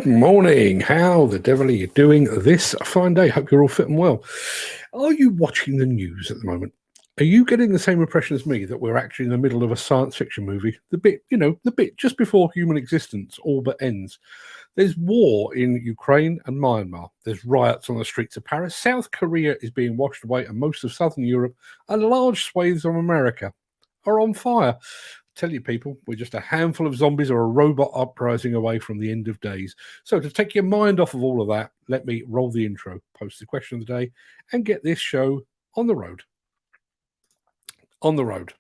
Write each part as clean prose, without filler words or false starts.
morning. How the devil are you doing this fine day? Hope you're all fit and well. Are you watching the news at the moment? Are you getting the same impression as me that we're actually in the middle of a science fiction movie? The bit just before human existence all but ends. There's war in Ukraine and Myanmar. There's riots on the streets of Paris. South Korea is being washed away, and most of southern Europe and large swathes of America are on fire. Tell you people, we're just a handful of zombies or a robot uprising away from the end of days. So to take your mind off of all of that, let me roll the intro, post the question of the day, and get this show on the road. On the road.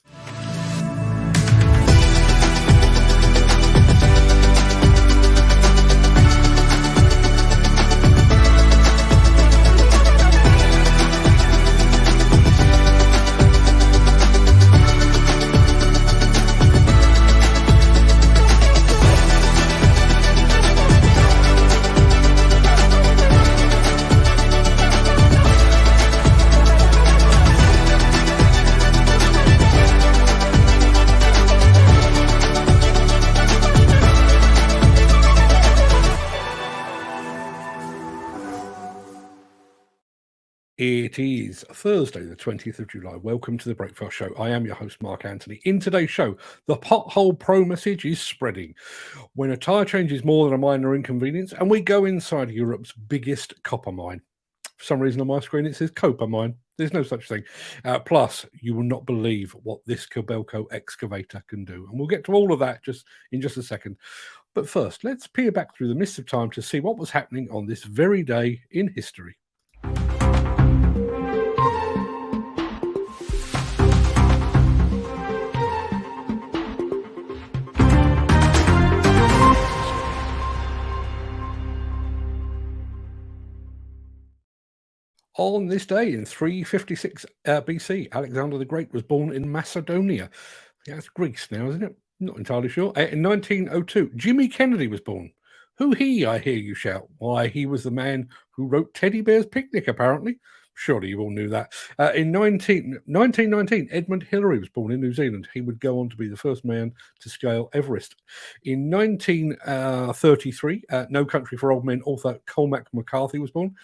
It is Thursday, the 20th of July. Welcome to the Breakfast Show. I am your host, Mark Anthony. In today's show, the Pothole Pro message is spreading. When a tyre change is more than a minor inconvenience, and we go inside Europe's biggest copper mine. For some reason on my screen it says copper mine. There's no such thing. Plus, you will not believe what this Kobelco excavator can do. And we'll get to all of that in just a second. But first, let's peer back through the mists of time to see what was happening on this very day in history. On this day in 356 BC, Alexander the Great was born in Macedonia. Yeah, it's Greece now, isn't it? Not entirely sure. In 1902, Jimmy Kennedy was born. Who he, I hear you shout? Why, he was the man who wrote Teddy Bear's Picnic, apparently. Surely you all knew that. In 1919, Edmund Hillary was born in New Zealand. He would go on to be the first man to scale Everest. In 1933, No Country for Old Men author Cormac McCarthy was born.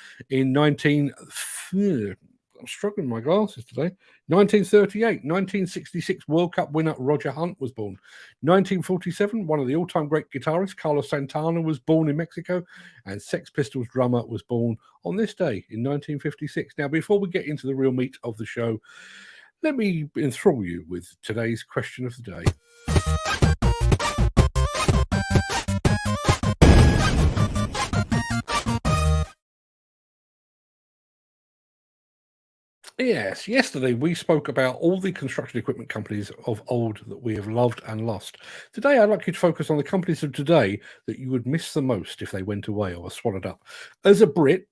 I'm struggling with my glasses today. 1938, 1966 World Cup winner Roger Hunt was born. 1947, one of the all-time great guitarists, Carlos Santana, was born in Mexico, and Sex Pistols drummer was born on this day in 1956. Now, before we get into the real meat of the show, let me enthrall you with today's question of the day. Yes, yesterday we spoke about all the construction equipment companies of old that we have loved and lost. Today I'd like you to focus on the companies of today that you would miss the most if they went away or were swallowed up. As a Brit,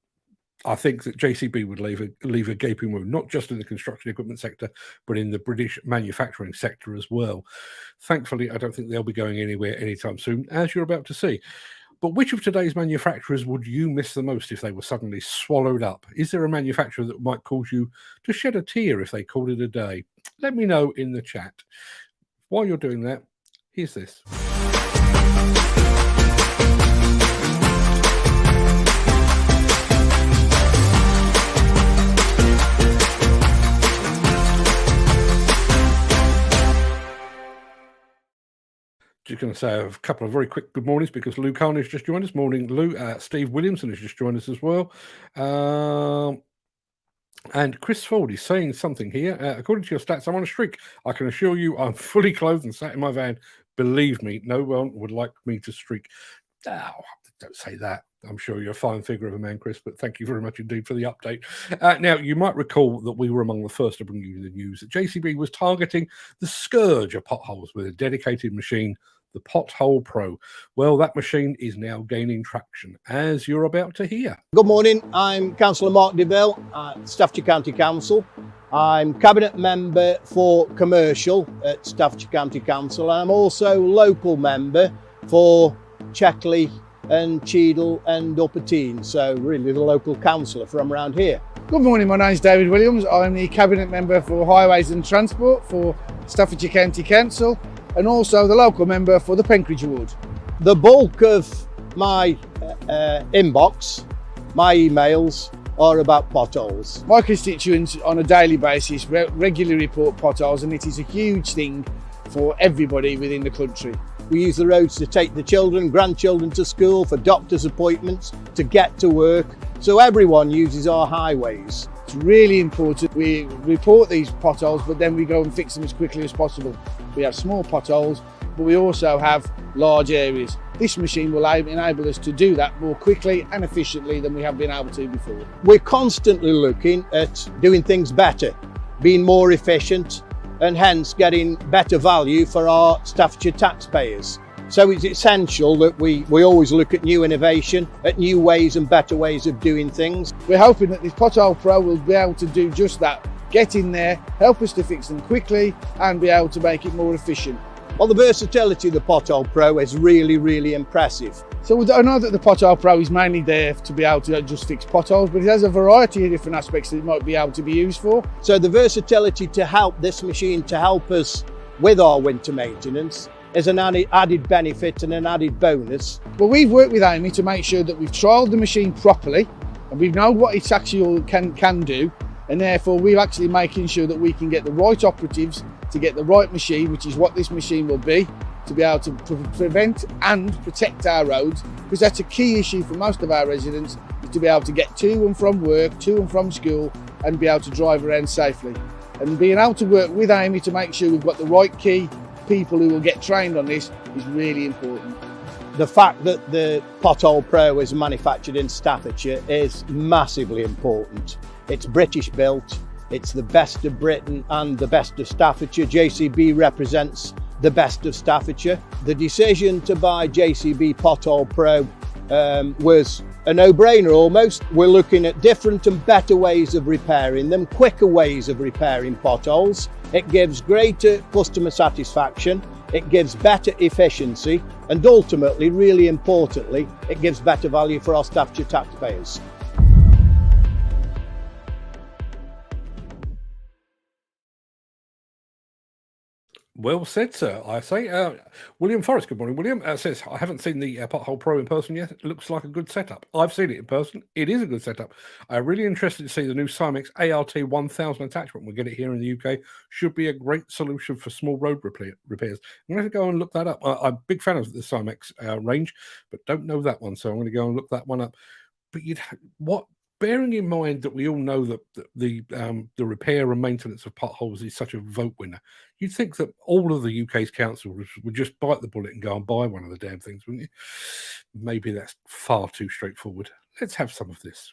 I think that JCB would leave a gaping wound, not just in the construction equipment sector, but in the British manufacturing sector as well. Thankfully, I don't think they'll be going anywhere anytime soon, as you're about to see. But which of today's manufacturers would you miss the most if they were suddenly swallowed up? Is there a manufacturer that might cause you to shed a tear if they called it a day? Let me know in the chat. While you're doing that, here's this. Just going to say a couple of very quick good mornings because Lou Khan has just joined us. Morning, Lou. Steve Williamson has just joined us as well. And Chris Ford is saying something here. According to your stats, I'm on a streak. I can assure you I'm fully clothed and sat in my van. Believe me, no one would like me to streak. Oh, don't say that. I'm sure you're a fine figure of a man, Chris, but thank you very much indeed for the update. Now, you might recall that we were among the first to bring you the news that JCB was targeting the scourge of potholes with a dedicated machine, the Pothole Pro. Well, that machine is now gaining traction, as you're about to hear. Good morning, I'm Councillor Mark DeVille at Staffordshire County Council. I'm Cabinet Member for Commercial at Staffordshire County Council. I'm also local member for Checkley and Cheadle and Upper Tees, so really the local councillor from around here. Good morning, my name's David Williams. I'm the Cabinet Member for Highways and Transport for Staffordshire County Council and also the local member for the Penkridge Ward. The bulk of my inbox, my emails are about potholes. My constituents on a daily basis regularly report potholes, and it is a huge thing for everybody within the country. We use the roads to take the children, grandchildren to school, for doctor's appointments, to get to work. So everyone uses our highways. It's really important. We report these potholes, but then we go and fix them as quickly as possible. We have small potholes, but we also have large areas. This machine will enable us to do that more quickly and efficiently than we have been able to before. We're constantly looking at doing things better, being more efficient, and hence getting better value for our Staffordshire taxpayers. So it's essential that we always look at new innovation, at new ways and better ways of doing things. We're hoping that this Pothole Pro will be able to do just that. Get in there, help us to fix them quickly and be able to make it more efficient. Well, the versatility of the Pothole Pro is really, really impressive. So I know that the Pothole Pro is mainly there to be able to just fix potholes, but it has a variety of different aspects that it might be able to be used for. So the versatility to help this machine to help us with our winter maintenance is an added benefit and an added bonus. Well, we've worked with Amy to make sure that we've trialled the machine properly and we know what it actually can do, and therefore we're actually making sure that we can get the right operatives to get the right machine, which is what this machine will be, to be able to prevent and protect our roads, because that's a key issue for most of our residents, is to be able to get to and from work, to and from school, and be able to drive around safely. And being able to work with Amy to make sure we've got the right key people who will get trained on this is really important. The fact that the Pothole Pro is manufactured in Staffordshire is massively important. It's British built, it's the best of Britain and the best of Staffordshire. JCB represents the best of Staffordshire. The decision to buy JCB Pothole Pro was a no-brainer almost. We're looking at different and better ways of repairing them, quicker ways of repairing potholes. It gives greater customer satisfaction, it gives better efficiency, and ultimately, really importantly, it gives better value for our Staffordshire taxpayers. Well said, sir. I say, William Forrest. Good morning, William. Says I haven't seen the Pothole Pro in person yet. It looks like a good setup. I've seen it in person. It is a good setup. I'm really interested to see the new Simex ART 1000 attachment. We'll get it here in the UK. Should be a great solution for small road repairs. I'm going to go and look that up. I'm a big fan of the Simex range, but don't know that one, so I'm going to go and look that one up. But bearing in mind that we all know that the repair and maintenance of potholes is such a vote winner, you'd think that all of the UK's councils would just bite the bullet and go and buy one of the damn things, wouldn't you? Maybe that's far too straightforward. Let's have some of this.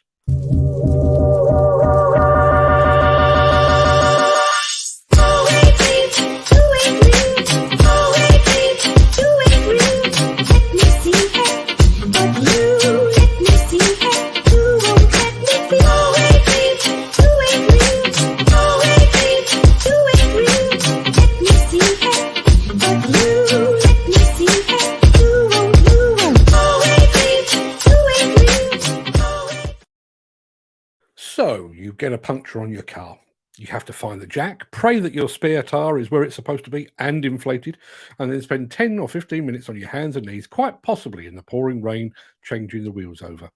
So you get a puncture on your car. You have to find the jack, pray that your spare tyre is where it's supposed to be and inflated, and then spend 10 or 15 minutes on your hands and knees, quite possibly in the pouring rain, changing the wheels over.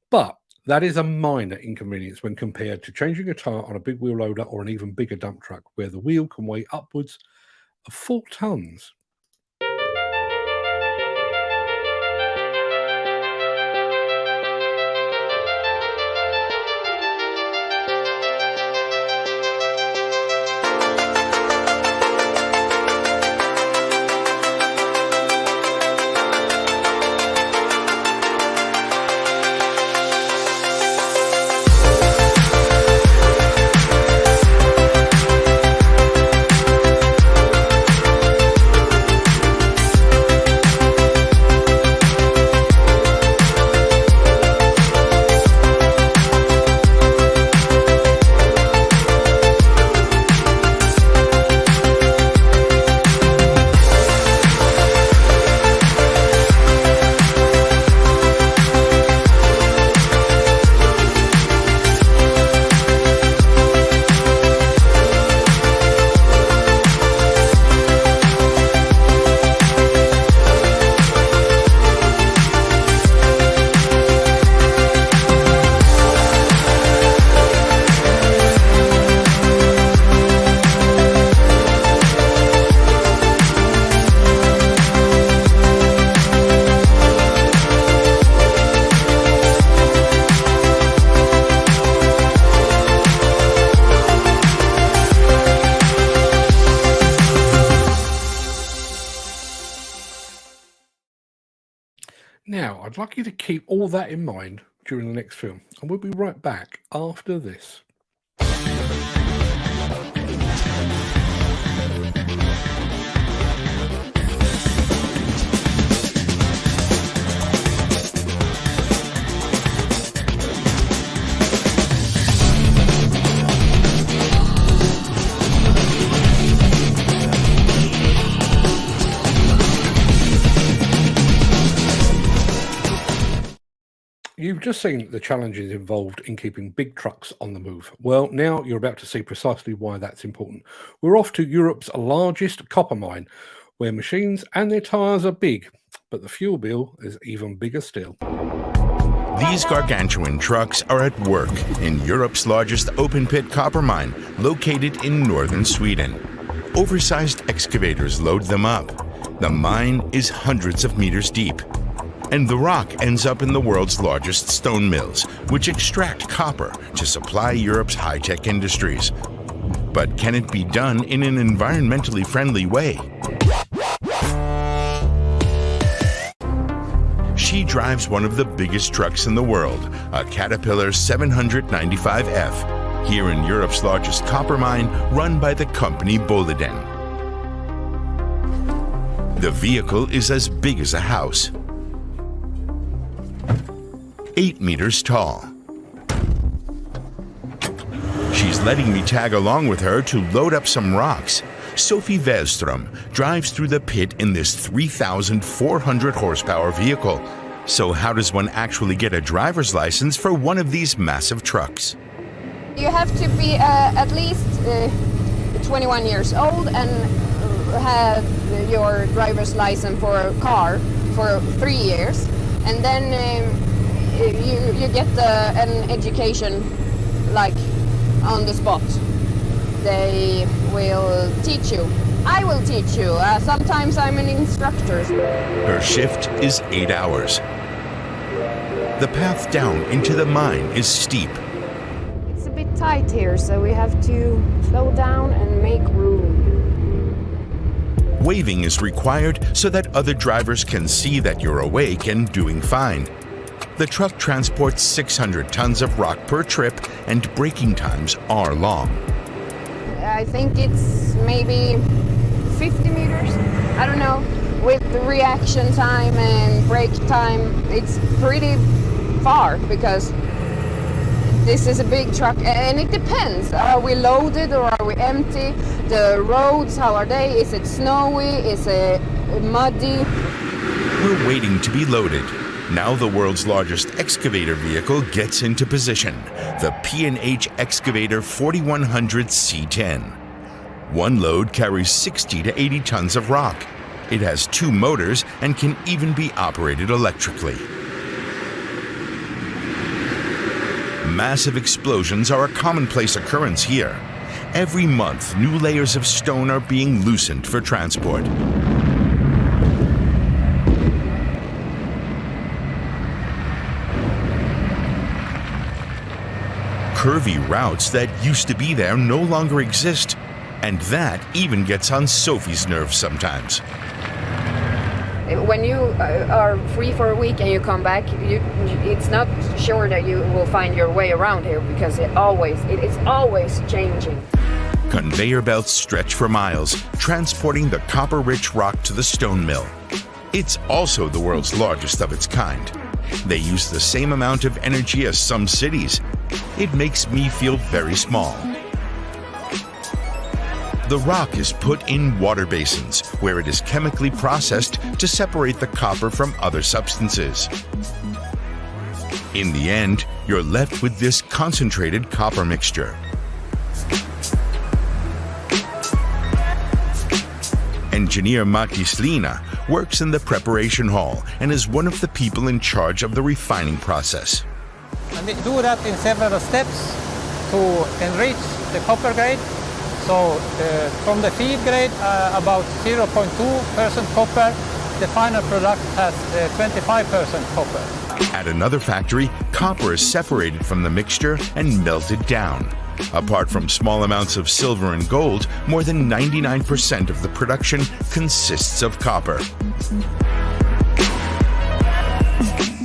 But that is a minor inconvenience when compared to changing a tyre on a big wheel loader or an even bigger dump truck, where the wheel can weigh upwards of 4 tonnes. I'd like you to keep all that in mind during the next film, and we'll be right back after this. You've just seen the challenges involved in keeping big trucks on the move. Well, now you're about to see precisely why that's important. We're off to Europe's largest copper mine, where machines and their tyres are big, but the fuel bill is even bigger still. These gargantuan trucks are at work in Europe's largest open-pit copper mine, located in northern Sweden. Oversized excavators load them up. The mine is hundreds of meters deep, and the rock ends up in the world's largest stone mills, which extract copper to supply Europe's high-tech industries. But can it be done in an environmentally friendly way? She drives one of the biggest trucks in the world, a Caterpillar 795F, here in Europe's largest copper mine, run by the company Boliden. The vehicle is as big as a house, 8 meters tall. She's letting me tag along with her to load up some rocks. Sophie Wellström drives through the pit in this 3,400 horsepower vehicle. So how does one actually get a driver's license for one of these massive trucks? You have to be at least 21 years old and have your driver's license for a car for 3 years. And then you get an education like on the spot. They will teach you. I will teach you. Sometimes I'm an instructor. Her shift is 8 hours. The path down into the mine is steep. It's a bit tight here, so we have to slow down and make room. Waving is required so that other drivers can see that you're awake and doing fine. The truck transports 600 tons of rock per trip, and braking times are long. I think it's maybe 50 meters. I don't know. With the reaction time and brake time, it's pretty far because this is a big truck, and it depends. Are we loaded or are we empty? The roads, how are they? Is it snowy? Is it muddy? We're waiting to be loaded. Now the world's largest excavator vehicle gets into position, the P&H Excavator 4100 C10. One load carries 60 to 80 tons of rock. It has 2 motors and can even be operated electrically. Massive explosions are a commonplace occurrence here. Every month, new layers of stone are being loosened for transport. Curvy routes that used to be there no longer exist, and that even gets on Sophie's nerves sometimes. When you are free for a week and you come back, it's not sure that you will find your way around here because it's always changing. Conveyor belts stretch for miles, transporting the copper-rich rock to the stone mill. It's also the world's largest of its kind. They use the same amount of energy as some cities. It makes me feel very small. The rock is put in water basins, where it is chemically processed to separate the copper from other substances. In the end, you're left with this concentrated copper mixture. Engineer Matti Slina works in the preparation hall and is one of the people in charge of the refining process. And we do that in several steps to enrich the copper grade. So from the feed grade, about 0.2% copper, the final product has 25% copper. At another factory, copper is separated from the mixture and melted down. Apart from small amounts of silver and gold, more than 99% of the production consists of copper.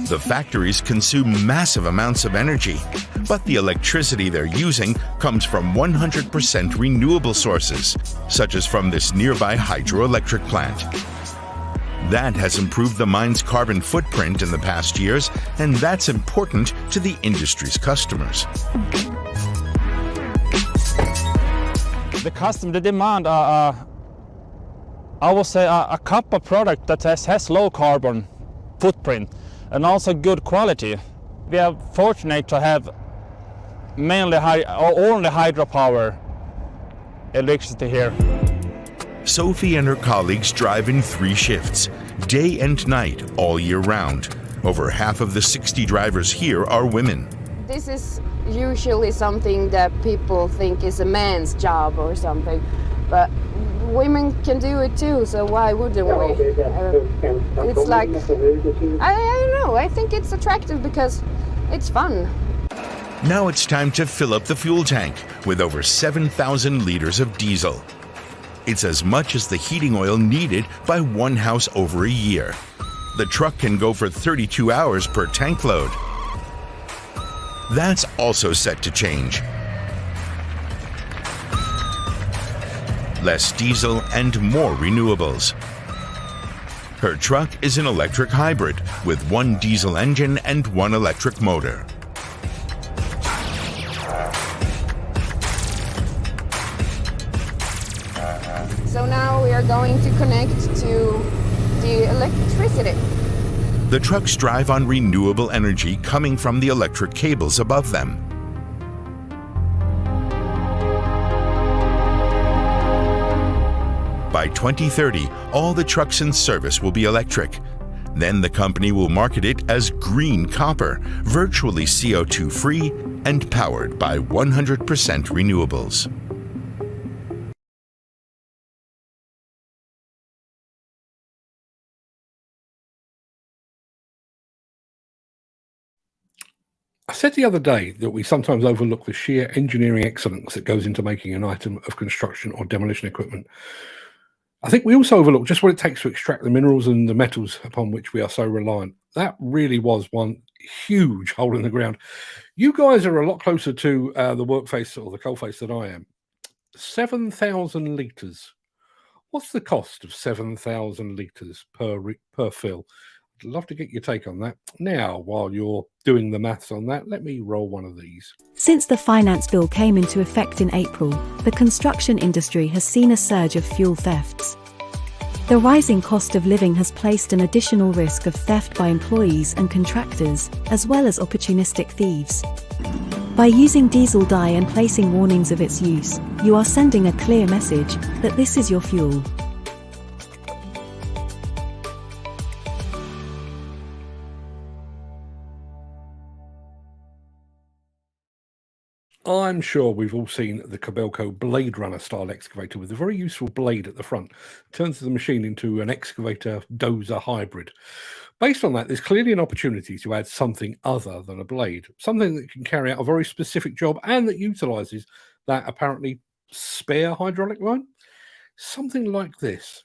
The factories consume massive amounts of energy, but the electricity they're using comes from 100% renewable sources, such as from this nearby hydroelectric plant. That has improved the mine's carbon footprint in the past years, and that's important to the industry's customers. The demand, I would say, a copper product that has low carbon footprint and also good quality. We are fortunate to have mainly only hydropower electricity here. Sophie and her colleagues drive in 3 shifts, day and night, all year round. Over half of the 60 drivers here are women. This is usually something that people think is a man's job or something, but women can do it too, so why wouldn't we? It's like, I don't know, I think it's attractive because it's fun. Now it's time to fill up the fuel tank with over 7,000 liters of diesel. It's as much as the heating oil needed by one house over a year. The truck can go for 32 hours per tank load. That's also set to change. Less diesel and more renewables. Her truck is an electric hybrid with 1 diesel engine and 1 electric motor. So now we are going to connect to the electricity. The trucks drive on renewable energy coming from the electric cables above them. By 2030, all the trucks in service will be electric. Then the company will market it as green copper, virtually CO2-free and powered by 100% renewables. I said the other day that we sometimes overlook the sheer engineering excellence that goes into making an item of construction or demolition equipment. I think we also overlook just what it takes to extract the minerals and the metals upon which we are so reliant. That really was one huge hole in the ground. You guys are a lot closer to the workface or the coalface than I am. 7,000 litres. What's the cost of 7,000 litres per fill? I'd love to get your take on that. Now, while you're doing the maths on that, let me roll one of these. Since the finance bill came into effect in April, the construction industry has seen a surge of fuel thefts. The rising cost of living has placed an additional risk of theft by employees and contractors, as well as opportunistic thieves. By using diesel dye and placing warnings of its use, you are sending a clear message that this is your fuel. I'm sure we've all seen the Kobelco Blade Runner style excavator with a very useful blade at the front. Turns the machine into an excavator dozer hybrid. Based on that, there's clearly an opportunity to add something other than a blade, something that can carry out a very specific job and that utilizes that apparently spare hydraulic line. Something like this.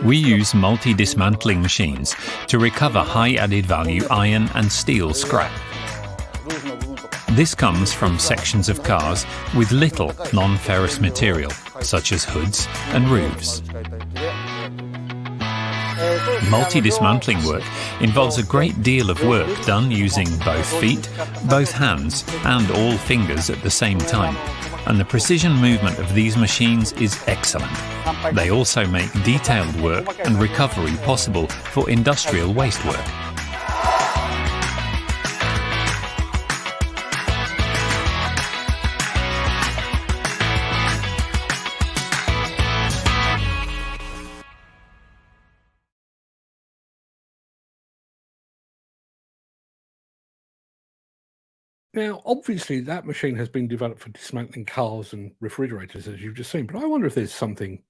We use multi-dismantling machines to recover high added value iron and steel scrap. This comes from sections of cars with little non-ferrous material, such as hoods and roofs. Multi-dismantling work involves a great deal of work done using both feet, both hands, and all fingers at the same time. And the precision movement of these machines is excellent. They also make detailed work and recovery possible for industrial waste work. Now, obviously, that machine has been developed for dismantling cars and refrigerators, as you've just seen, but I wonder if there's something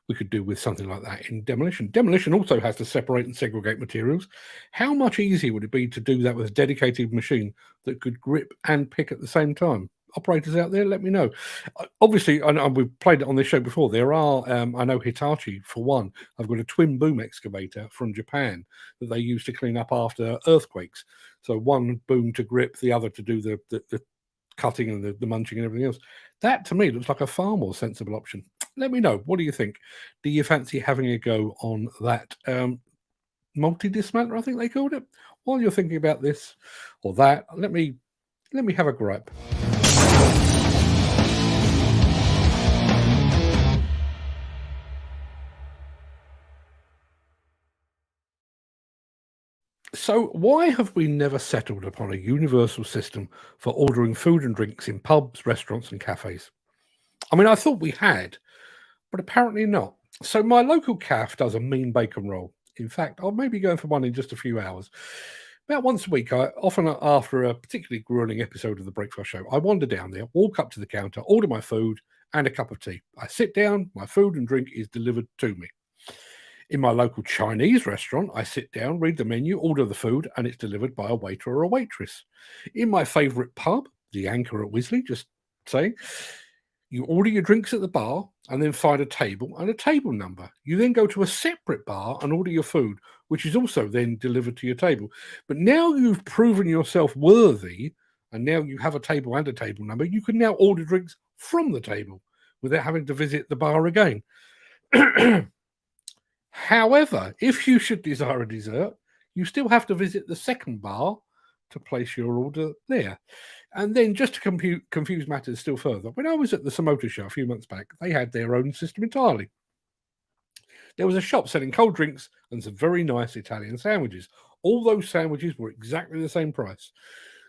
we could do with something like that in demolition. Demolition also has to separate and segregate materials. How much easier would it be to do that with a dedicated machine that could grip and pick at the same time? Operators out there, let me know. Obviously, and we've played it on this show before, there are, I know Hitachi, for one, I've got a twin boom excavator from Japan that they use to clean up after earthquakes. So one boom to grip, the other to do the cutting and the munching and everything else. That, to me, looks like a far more sensible option. Let me know. What do you think? Do you fancy having a go on that multi-dismantler, I think they called it? While you're thinking about this or that, let me have a gripe. So why have we never settled upon a universal system for ordering food and drinks in pubs, restaurants and cafes? I mean, I thought we had, but apparently not. So my local cafe does a mean bacon roll. In fact, I'll maybe go for one in just a few hours. About once a week, often after a particularly grueling episode of The Breakfast Show, I wander down there, walk up to the counter, order my food and a cup of tea. I sit down, my food and drink is delivered to me. In my local Chinese restaurant, I sit down, read the menu, order the food, and it's delivered by a waiter or a waitress. In my favourite pub, the Anchor at Wisley, just saying, you order your drinks at the bar and then find a table and a table number. You then go to a separate bar and order your food, which is also then delivered to your table. But now you've proven yourself worthy, and now you have a table and a table number, you can now order drinks from the table without having to visit the bar again. However, if you should desire a dessert, you still have to visit the second bar to place your order there. And then just to confuse matters still further, when I was at the Samoto show a few months back, they had their own system entirely. There was a shop selling cold drinks and some very nice Italian sandwiches. All those sandwiches were exactly the same price.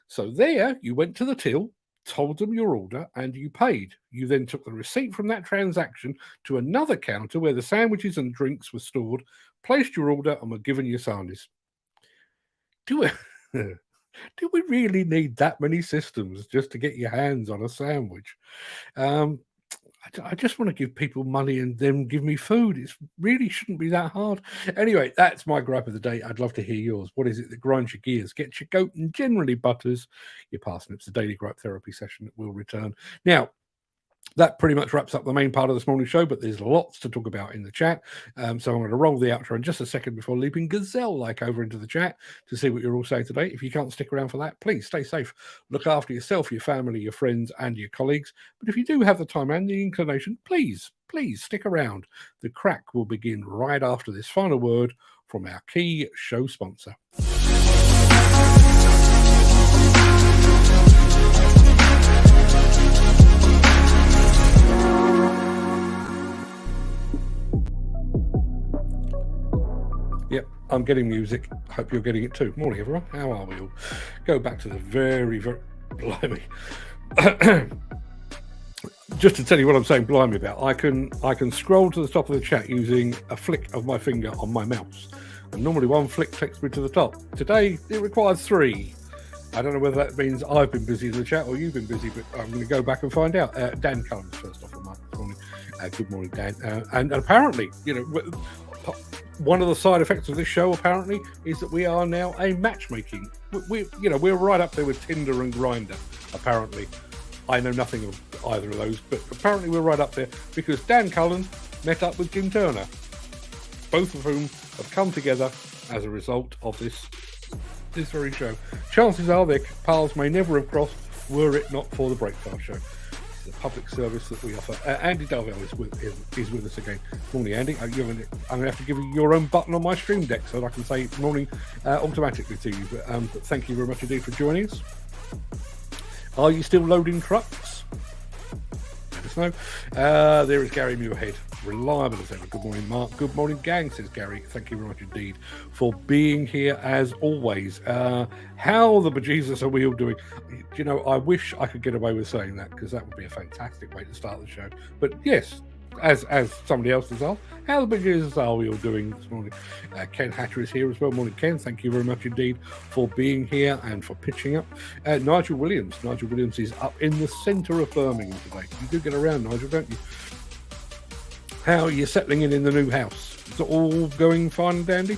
So there, you went to the till, told them your order, and you paid. You then took the receipt from that transaction to another counter where the sandwiches and drinks were stored, placed your order, and were given your sarnies. Do we really need that many systems just to get your hands on a sandwich? I just want to give people money and then give me food. It really shouldn't be that hard. Anyway, that's my gripe of the day. I'd love to hear yours. What is it that grinds your gears, gets your goat, and generally butters your parsnips? The daily gripe therapy session will return. Now, that pretty much wraps up the main part of this morning's show, but there's lots to talk about in the chat. So I'm going to roll the outro in just a second before leaping gazelle-like over into the chat to see what you're all saying today. If you can't stick around for that, please stay safe. Look after yourself, your family, your friends, and your colleagues. But if you do have the time and the inclination, please stick around. The Craic will begin right after this final word from our key show sponsor. Yep, I'm getting music. Hope you're getting it too. Morning, everyone. How are we all? Go back to the very blimey. Just to tell you what I'm saying blimey about, I can scroll to the top of the chat using a flick of my finger on my mouse. And normally one flick takes me to the top. Today, it requires 3. I don't know whether that means I've been busy in the chat or you've been busy, but I'm going to go back and find out. Dan Cullens, first off, this morning. Good morning, Dan. And apparently, one of the side effects of this show apparently is that we are now a matchmaking. We're right up there with Tinder and Grindr. Apparently, I know nothing of either of those, but apparently we're right up there because Dan Cullen met up with Jim Turner, both of whom have come together as a result of this very show. Chances are their paths may never have crossed were it not for the Breakfast Show. It's a public service that we offer. Andy Darvell is with us again. Morning, Andy. I'm going to have to give you your own button on my stream deck so that I can say morning automatically to you. But thank you very much indeed for joining us. Are you still loading trucks? Let us know. There is Gary Muirhead, reliable as ever. Good morning, Mark. Good morning, gang, says Gary. Thank you very much indeed for being here as always. How the bejesus are we all doing? You know, I wish I could get away with saying that, because that would be a fantastic way to start the show. But yes, as somebody else has asked, how the bejesus are we all doing this morning? Ken Hatcher is here as well. Morning, Ken. Thank you very much indeed for being here and for pitching up. Nigel Williams is up in the centre of Birmingham today. You do get around, Nigel, don't you? How are you settling in the new house? Is it all going fine and dandy?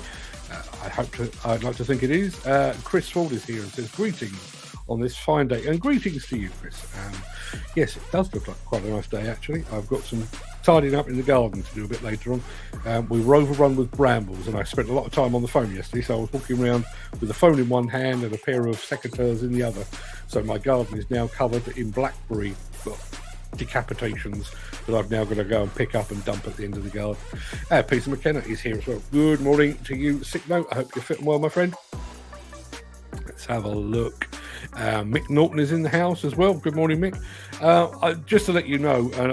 I'd like to think it is. Chris Ford is here and says greetings on this fine day, and greetings to you, Chris. Yes, it does look like quite a nice day actually. I've got some tidying up in the garden to do a bit later on. We were overrun with brambles, and I spent a lot of time on the phone yesterday, so I was walking around with the phone in one hand and a pair of secateurs in the other. So my garden is now covered in blackberry decapitations that I've now got to go and pick up and dump at the end of the garden. Peter McKenna is here as well. Good morning to you, Sick Note. I hope you're fitting well, my friend. Let's have a look. Mick Norton is in the house as well. Good morning, Mick. Just to let you know, and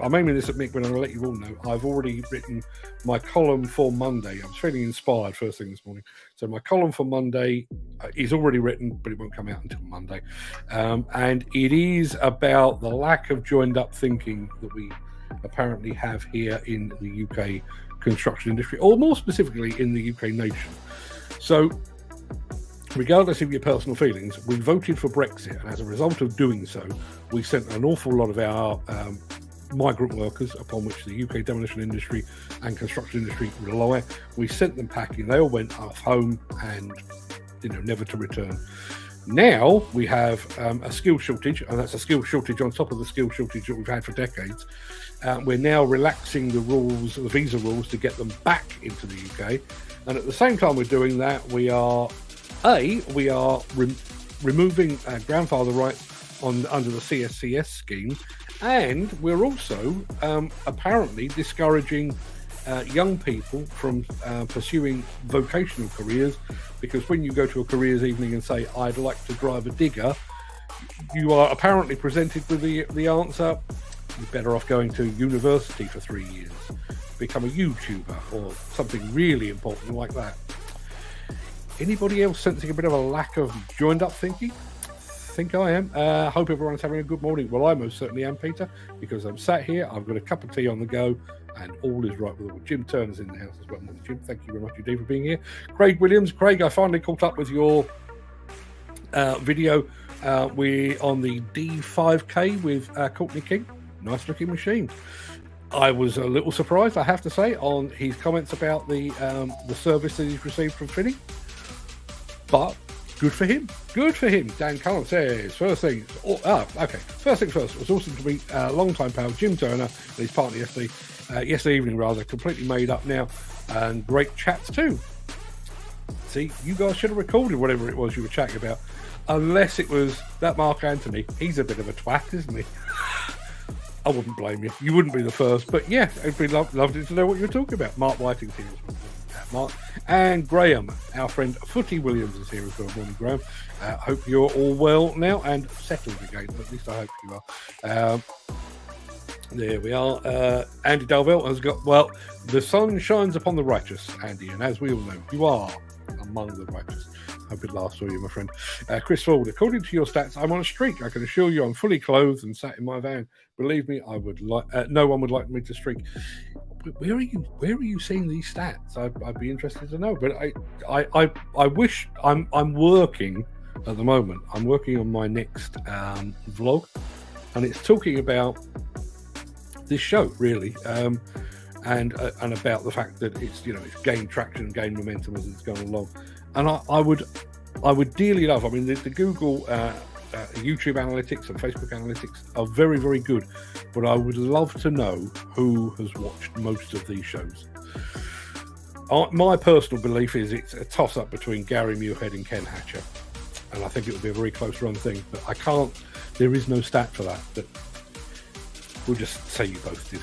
I'm aiming this at Mick, but I'm going to let you all know, I've already written my column for Monday. I was feeling inspired first thing this morning. So my column for Monday is already written, but it won't come out until Monday. And it is about the lack of joined up thinking that we apparently have here in the UK construction industry, or more specifically in the UK nation. So regardless of your personal feelings, we voted for Brexit, and as a result of doing so, we sent an awful lot of our migrant workers, upon which the UK demolition industry and construction industry rely. We sent them packing. They all went off home and, never to return. Now we have a skill shortage, and that's a skill shortage on top of the skill shortage that we've had for decades. We're now relaxing the rules, the visa rules, to get them back into the UK. And at the same time we're doing that, we are removing grandfather rights under the CSCS scheme, and we're also apparently discouraging young people from pursuing vocational careers, because when you go to a careers evening and say, I'd like to drive a digger, you are apparently presented with the answer, you're better off going to university for 3 years, become a YouTuber or something really important like that. Anybody else sensing a bit of a lack of joined up thinking? I think I am. Hope everyone's having a good morning. Well, I most certainly am, Peter, because I'm sat here, I've got a cup of tea on the go, and all is right with all. Jim Turner's in the house as well. Jim, thank you very much indeed for being here. Craig Williams. Craig, I finally caught up with your video we're on the D5K with Courtney King. Nice looking machine. I was a little surprised, I have to say, on his comments about the service that he's received from Finning. But good for him. Good for him. Dan Cullen says, first things first, it was awesome to meet long-time pal Jim Turner and his partner yesterday evening, completely made up now, and great chats too. See, you guys should have recorded whatever it was you were chatting about, unless it was that Mark Anthony. He's a bit of a twat, isn't he? I wouldn't blame you. You wouldn't be the first, but yeah, it'd be lovely to know what you're talking about. Mark Whiting's here as well. Mark and Graham, our friend Footy Williams, is here as well. Morning, Graham. Hope you're all well now and settled again. At least I hope you are. There we are. Andy Dalvell has got, well, the sun shines upon the righteous, Andy, and as we all know, you are among the righteous. Hope it lasts for you, my friend. Chris Ford, according to your stats, I'm on a streak. I can assure you I'm fully clothed and sat in my van. Believe me, I would like. No one would like me to streak. Where are you seeing these stats? I'd be interested to know. But I wish I'm working at the moment. I'm working on my next vlog, and it's talking about this show really, and about the fact that it's it's gained traction and gained momentum as it's gone along. And I would dearly love. I mean, the Google YouTube analytics and Facebook analytics are very, very good, but I would love to know who has watched most of these shows. My personal belief is it's a toss-up between Gary Muirhead and Ken Hatcher, and I think it will be a very close run thing, but I can't, there is no stat for that, but we'll just say you both did.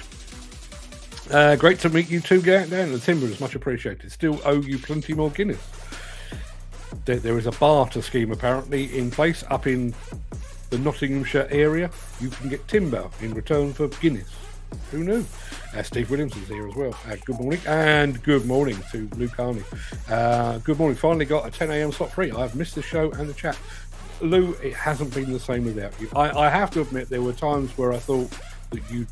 Great to meet you two. Get down the timber is much appreciated. Still owe you plenty more Guinness. There is a barter scheme apparently in place up in the Nottinghamshire area. You can get timber in return for Guinness. Who knew? Steve Williams is here as well. Good morning, and good morning to Luke Carney. Good morning. Finally got a 10 a.m. slot free. I've missed the show and the chat. Lou, it hasn't been the same without you. I have to admit there were times where I thought that you'd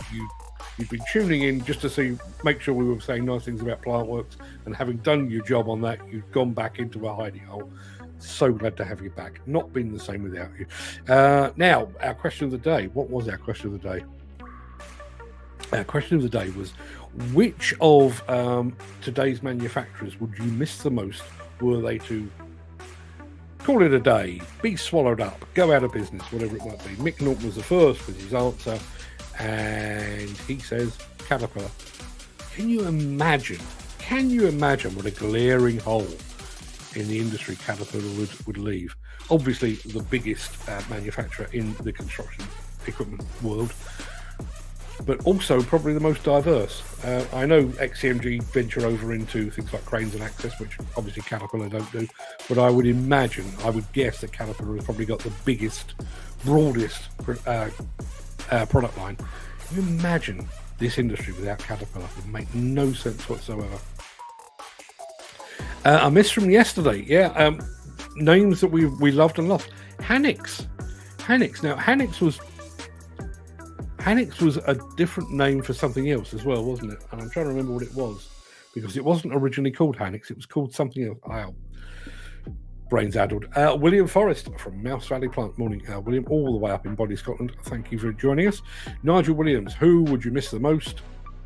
been tuning in just to make sure we were saying nice things about plant works, and having done your job on that, you've gone back into a hidey hole. So glad to have you back. Not been the same without you. Now, our question of the day. What was our question of the day? Our question of the day was, which of today's manufacturers would you miss the most were they to call it a day, be swallowed up, go out of business, whatever it might be? Mick Norton was the first with his answer, and he says Caterpillar. Can you imagine what a glaring hole in the industry Caterpillar would leave? Obviously the biggest manufacturer in the construction equipment world, but also probably the most diverse. I know XCMG venture over into things like cranes and access, which obviously Caterpillar don't do, but I would guess that Caterpillar has probably got the biggest, broadest product line. Can you imagine this industry without Caterpillar? It would make no sense whatsoever. A miss from yesterday, names that we loved and lost. Hannix. Now Hannix was a different name for something else as well, wasn't it? And I'm trying to remember what it was, because it wasn't originally called Hannix. It was called something else. Brains addled. William Forrest from Mouse Valley Plant. Morning, William, all the way up in Body, Scotland. Thank you for joining us. Nigel Williams, who would you miss the most?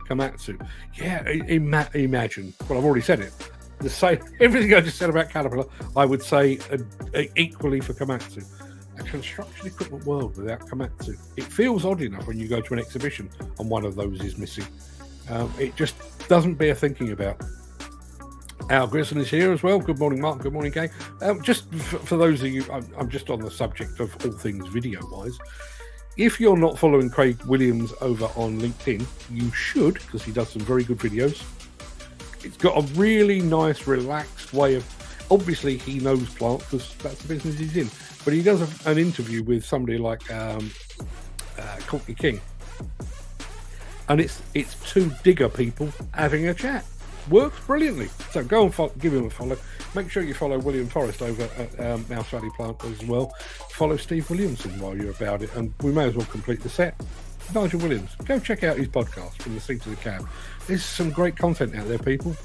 Komatsu. Yeah, imagine. Well, I've already said it. The same, everything I just said about Caterpillar, I would say equally for Komatsu. A construction equipment world without Komatsu. It feels odd enough when you go to an exhibition and one of those is missing. It just doesn't bear thinking about. Al Grissom is here as well. Good morning, Mark. Good morning, gang. Just for those of you, I'm just on the subject of all things video-wise. If you're not following Craig Williams over on LinkedIn, you should, because he does some very good videos. It's got a really nice, relaxed way of... Obviously, he knows plant because that's the business he's in. But he does an interview with somebody like Courtney King. And it's two digger people having a chat. Works brilliantly. So go and give him a follow. Make sure you follow William Forrest over at Mouse Valley Plant as well. Follow Steve Williamson while you're about it. And we may as well complete the set. Nigel Williams. Go check out his podcast, From the Seat to the Cab. There's some great content out there, people.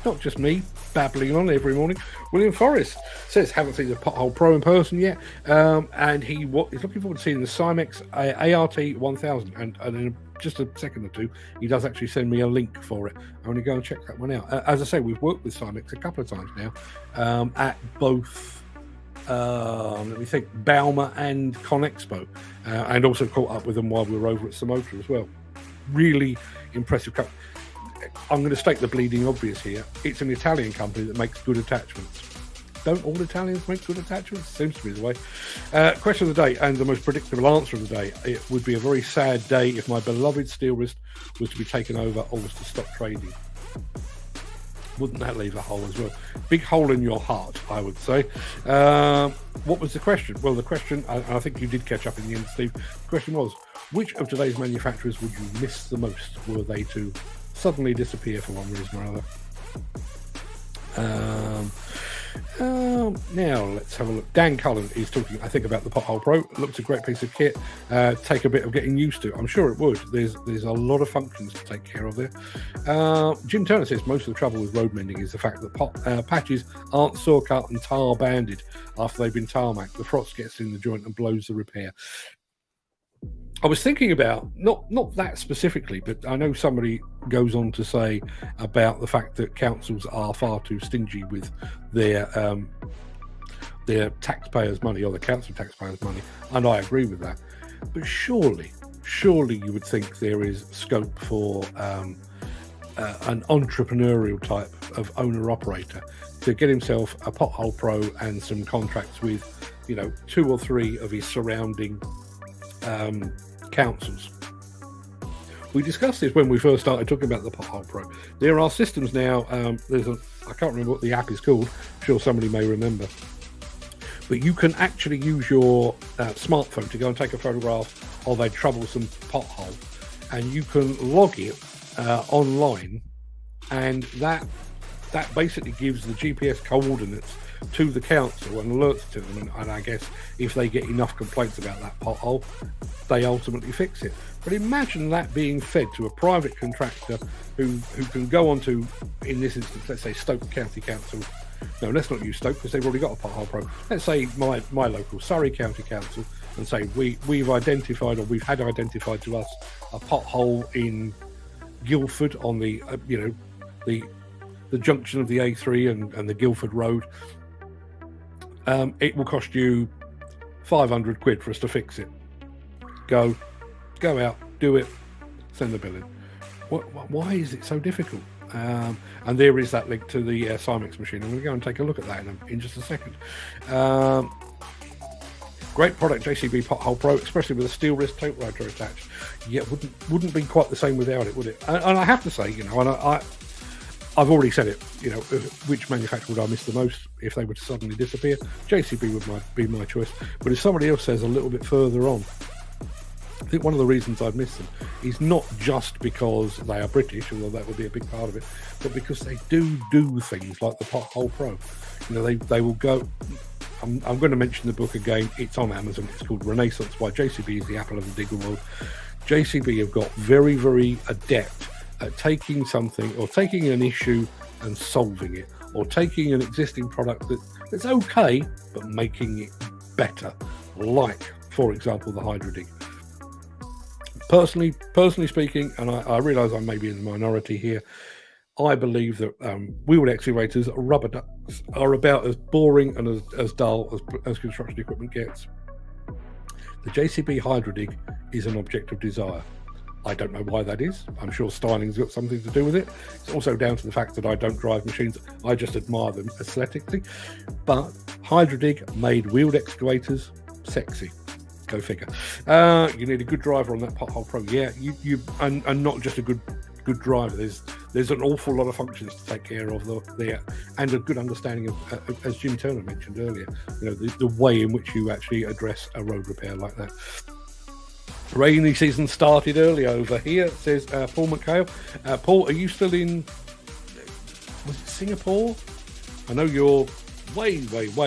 Not just me babbling on every morning. William Forrest says, haven't seen the Pothole Pro in person yet. And he's looking forward to seeing the Cymex ART 1000. And in just a second or two, he does actually send me a link for it. I want to go and check that one out. As I say, we've worked with Cymex a couple of times now at both, let me think, Bauma and ConExpo. And also caught up with them while we were over at Samota as well. Really impressive company. I'm going to state the bleeding obvious here. It's an Italian company that makes good attachments. Don't all Italians make good attachments? Seems to be the way. Question of the day, and the most predictable answer of the day. It would be a very sad day if my beloved steel wrist was to be taken over or was to stop trading. Wouldn't that leave a hole as well? Big hole in your heart, I would say. What was the question? Well, the question, I think you did catch up in the end, Steve. The question was, which of today's manufacturers would you miss the most were they to suddenly disappear for one reason or another? Now let's have a look. Dan Cullen is talking, I think, about the Pothole Pro. It looks a great piece of kit. Take a bit of getting used to. I'm sure it would. There's a lot of functions to take care of there. Jim Turner says most of the trouble with road mending is the fact that patches aren't saw cut and tar banded after they've been tarmacked. The frost gets in the joint and blows the repair. I was thinking about, not that specifically, but I know somebody goes on to say about the fact that councils are far too stingy with their their taxpayers' money or the council taxpayers' money, and I agree with that. But surely you would think there is scope for an entrepreneurial type of owner-operator to get himself a Pothole Pro and some contracts with, 2 or 3 of his surrounding councils. We discussed this when we first started talking about the Pothole Pro. There are systems now. I can't remember what the app is called. I'm sure somebody may remember. But you can actually use your smartphone to go and take a photograph of a troublesome pothole, and you can log it online, and that basically gives the GPS coordinates to the council and alerts to them, and I guess if they get enough complaints about that pothole, they ultimately fix it. But imagine that being fed to a private contractor who can go on to, in this instance, let's say Stoke County Council. No, let's not use Stoke because they've already got a Pothole Pro. Let's say my local Surrey County Council, and say we've identified, or we've had identified to us, a pothole in Guildford on the the junction of the A3 and the Guildford Road. It will cost you 500 quid for us to fix it. Go out, do it, send the bill in. Why is it so difficult? And there is that link to the Simex machine. I'm going to go and take a look at that in just a second. Great product, JCB Pothole Pro, especially with a steel wrist tape rotor attached. Yeah, wouldn't be quite the same without it, would it? And I have to say, I've already said it, which manufacturer would I miss the most if they were to suddenly disappear? JCB would be my choice. But if somebody else says a little bit further on, I think one of the reasons I've missed them is not just because they are British, although that would be a big part of it, but because they do things like the Pothole Pro. They will go. I'm going to mention the book again. It's on Amazon. It's called Renaissance, Why JCB is the Apple of the Digger World. JCB have got very, very adept at taking something, or taking an issue and solving it, or taking an existing product that's okay, but making it better. Like, for example, the Hydro Dig. Personally speaking, and I realise I may be in the minority here, I believe that wheeled excavators, rubber ducks, are about as boring and as dull as construction equipment gets. The JCB Hydro Dig is an object of desire. I don't know why that is. I'm sure styling's got something to do with it. It's also down to the fact that I don't drive machines. I just admire them aesthetically. But Hydro Dig made wheeled excavators sexy. Go figure. You need a good driver on that Pothole Pro. Yeah, you and not just a good driver. There's an awful lot of functions to take care of there, and a good understanding of, as Jim Turner mentioned earlier, the way in which you actually address a road repair like that. Rainy season started early over here, says Paul McHale. Paul, are you still in, was it Singapore? I know you're way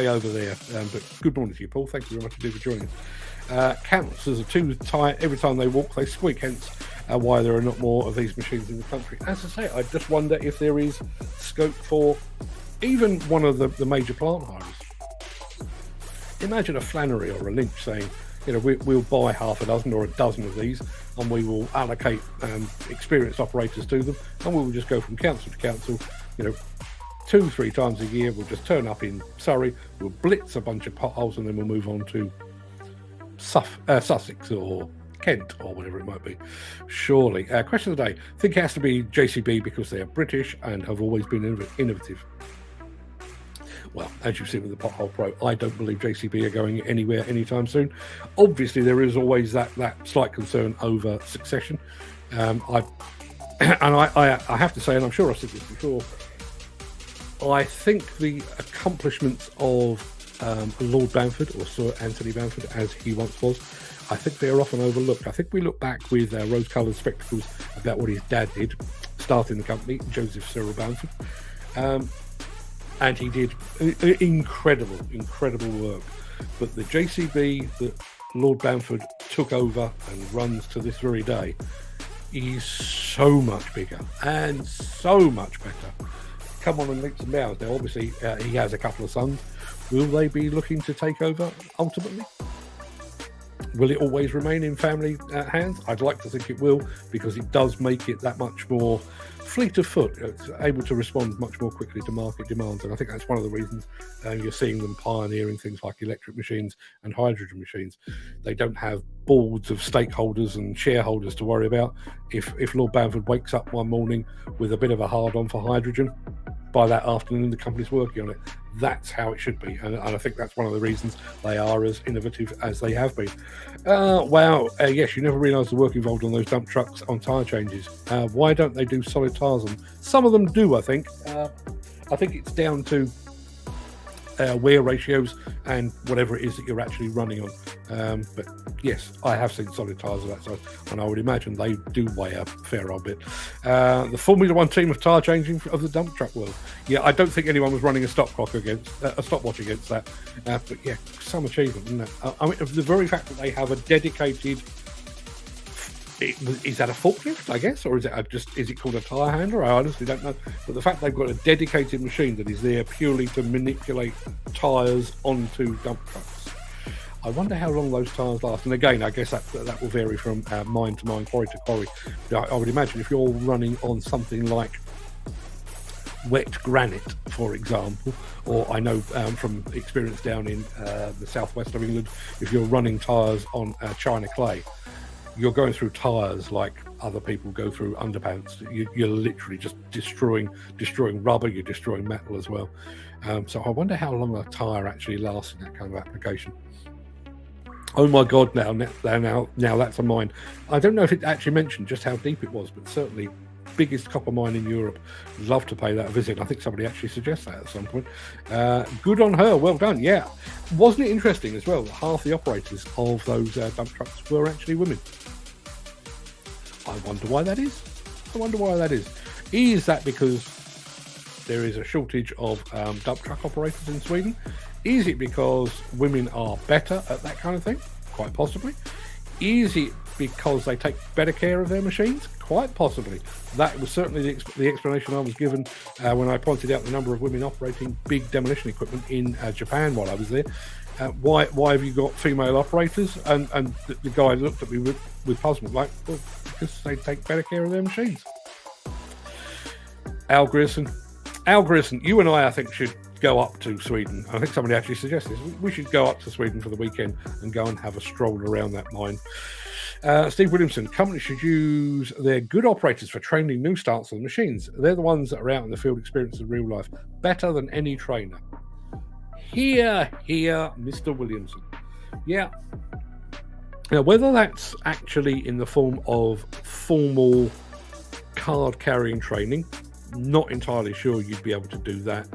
over there, but good morning to you, Paul. Thank you very much indeed for joining us. Counts as a 2 tyre. Every time they walk, they squeak, hence why there are not more of these machines in the country. As I say, I just wonder if there is scope for even one of the major plant hires. Imagine a Flannery or a Lynch saying, we'll buy half a dozen or a dozen of these, and we will allocate experienced operators to them, and we will just go from council to council, 2-3 times a year. We'll just turn up in Surrey, we'll blitz a bunch of potholes, and then we'll move on to Sussex or Kent or whatever it might be. Surely. Question of the day. I think it has to be JCB because they are British and have always been innovative. Well, as you've seen with the Pothole Pro, I don't believe JCB are going anywhere anytime soon. Obviously, there is always that slight concern over succession. I have to say, and I'm sure I've said this before, I think the accomplishments of Lord Bamford, or Sir Anthony Bamford, as he once was, I think they are often overlooked. I think we look back with rose-coloured spectacles about what his dad did, starting the company, Joseph Cyril Bamford. And he did incredible work. But the JCB that Lord Bamford took over and runs to this very day is so much bigger and so much better. Come on and leaps and bounds. Now, obviously, he has a couple of sons. Will they be looking to take over ultimately? Will it always remain in family hands? I'd like to think it will, because it does make it that much more fleet of foot. It's able to respond much more quickly to market demands, and I think that's one of the reasons you're seeing them pioneering things like electric machines and hydrogen machines. They don't have boards of stakeholders and shareholders to worry about. If Lord Bamford wakes up one morning with a bit of a hard-on for hydrogen, by that afternoon the company's working on it. That's how it should be, and I think that's one of the reasons they are as innovative as they have been. Wow, yes, you never realise the work involved on those dump trucks on tyre changes. Why don't they do solid tyres on? Some of them do, I think. I think it's down to wear ratios and whatever it is that you're actually running on. But yes, I have seen solid tyres of that size, and I would imagine they do weigh a fair old bit. The Formula One team of tyre changing of the dump truck world. Yeah, I don't think anyone was running a stopwatch against that. But yeah, some achievement, isn't it? I mean, the very fact that they have a dedicated. Is that a forklift, I guess, or is it called a tyre handler? I honestly don't know. But the fact they've got a dedicated machine that is there purely to manipulate tyres onto dump trucks. I wonder how long those tyres last. And again, I guess that will vary from mine to mine, quarry to quarry. But I would imagine if you're running on something like wet granite, for example, or I know from experience down in the southwest of England, if you're running tyres on China clay, you're going through tyres like other people go through underpants. You're literally just destroying rubber. You're destroying metal as well. So I wonder how long a tyre actually lasts in that kind of application. Oh my God! Now that's a mine. I don't know if it actually mentioned just how deep it was, but certainly biggest copper mine in Europe. Love to pay that a visit. I think somebody actually suggests that at some point. Good on her. Well done. Yeah. Wasn't it interesting as well that half the operators of those dump trucks were actually women? I wonder why that is. Is that because there is a shortage of dump truck operators in Sweden? Is it because women are better at that kind of thing? Quite possibly. Is it because they take better care of their machines? Quite possibly. That was certainly the explanation I was given when I pointed out the number of women operating big demolition equipment in Japan while I was there. Why have you got female operators? And the guy looked at me with puzzlement, like, well, because they take better care of their machines. Al Grierson, you and I think, should go up to Sweden. I think somebody actually suggested this. We should go up to Sweden for the weekend and go and have a stroll around that mine. Steve Williamson, companies should use their good operators for training new starts on machines. They're the ones that are out in the field experiencing real life, better than any trainer. Here, Mr. Williamson. Yeah. Now, whether that's actually in the form of formal card-carrying training, not entirely sure you'd be able to do that.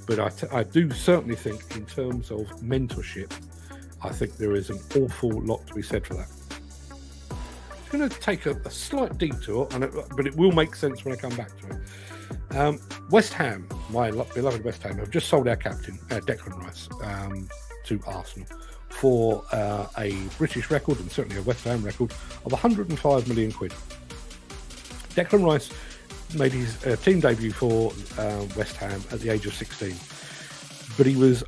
But I do certainly think, in terms of mentorship, I think there is an awful lot to be said for that. I'm going to take a slight detour, but it will make sense when I come back to it. West Ham, my beloved West Ham, have just sold our captain, Declan Rice, to Arsenal for a British record, and certainly a West Ham record, of 105 million quid. Declan Rice made his team debut for West Ham at the age of 16, but he was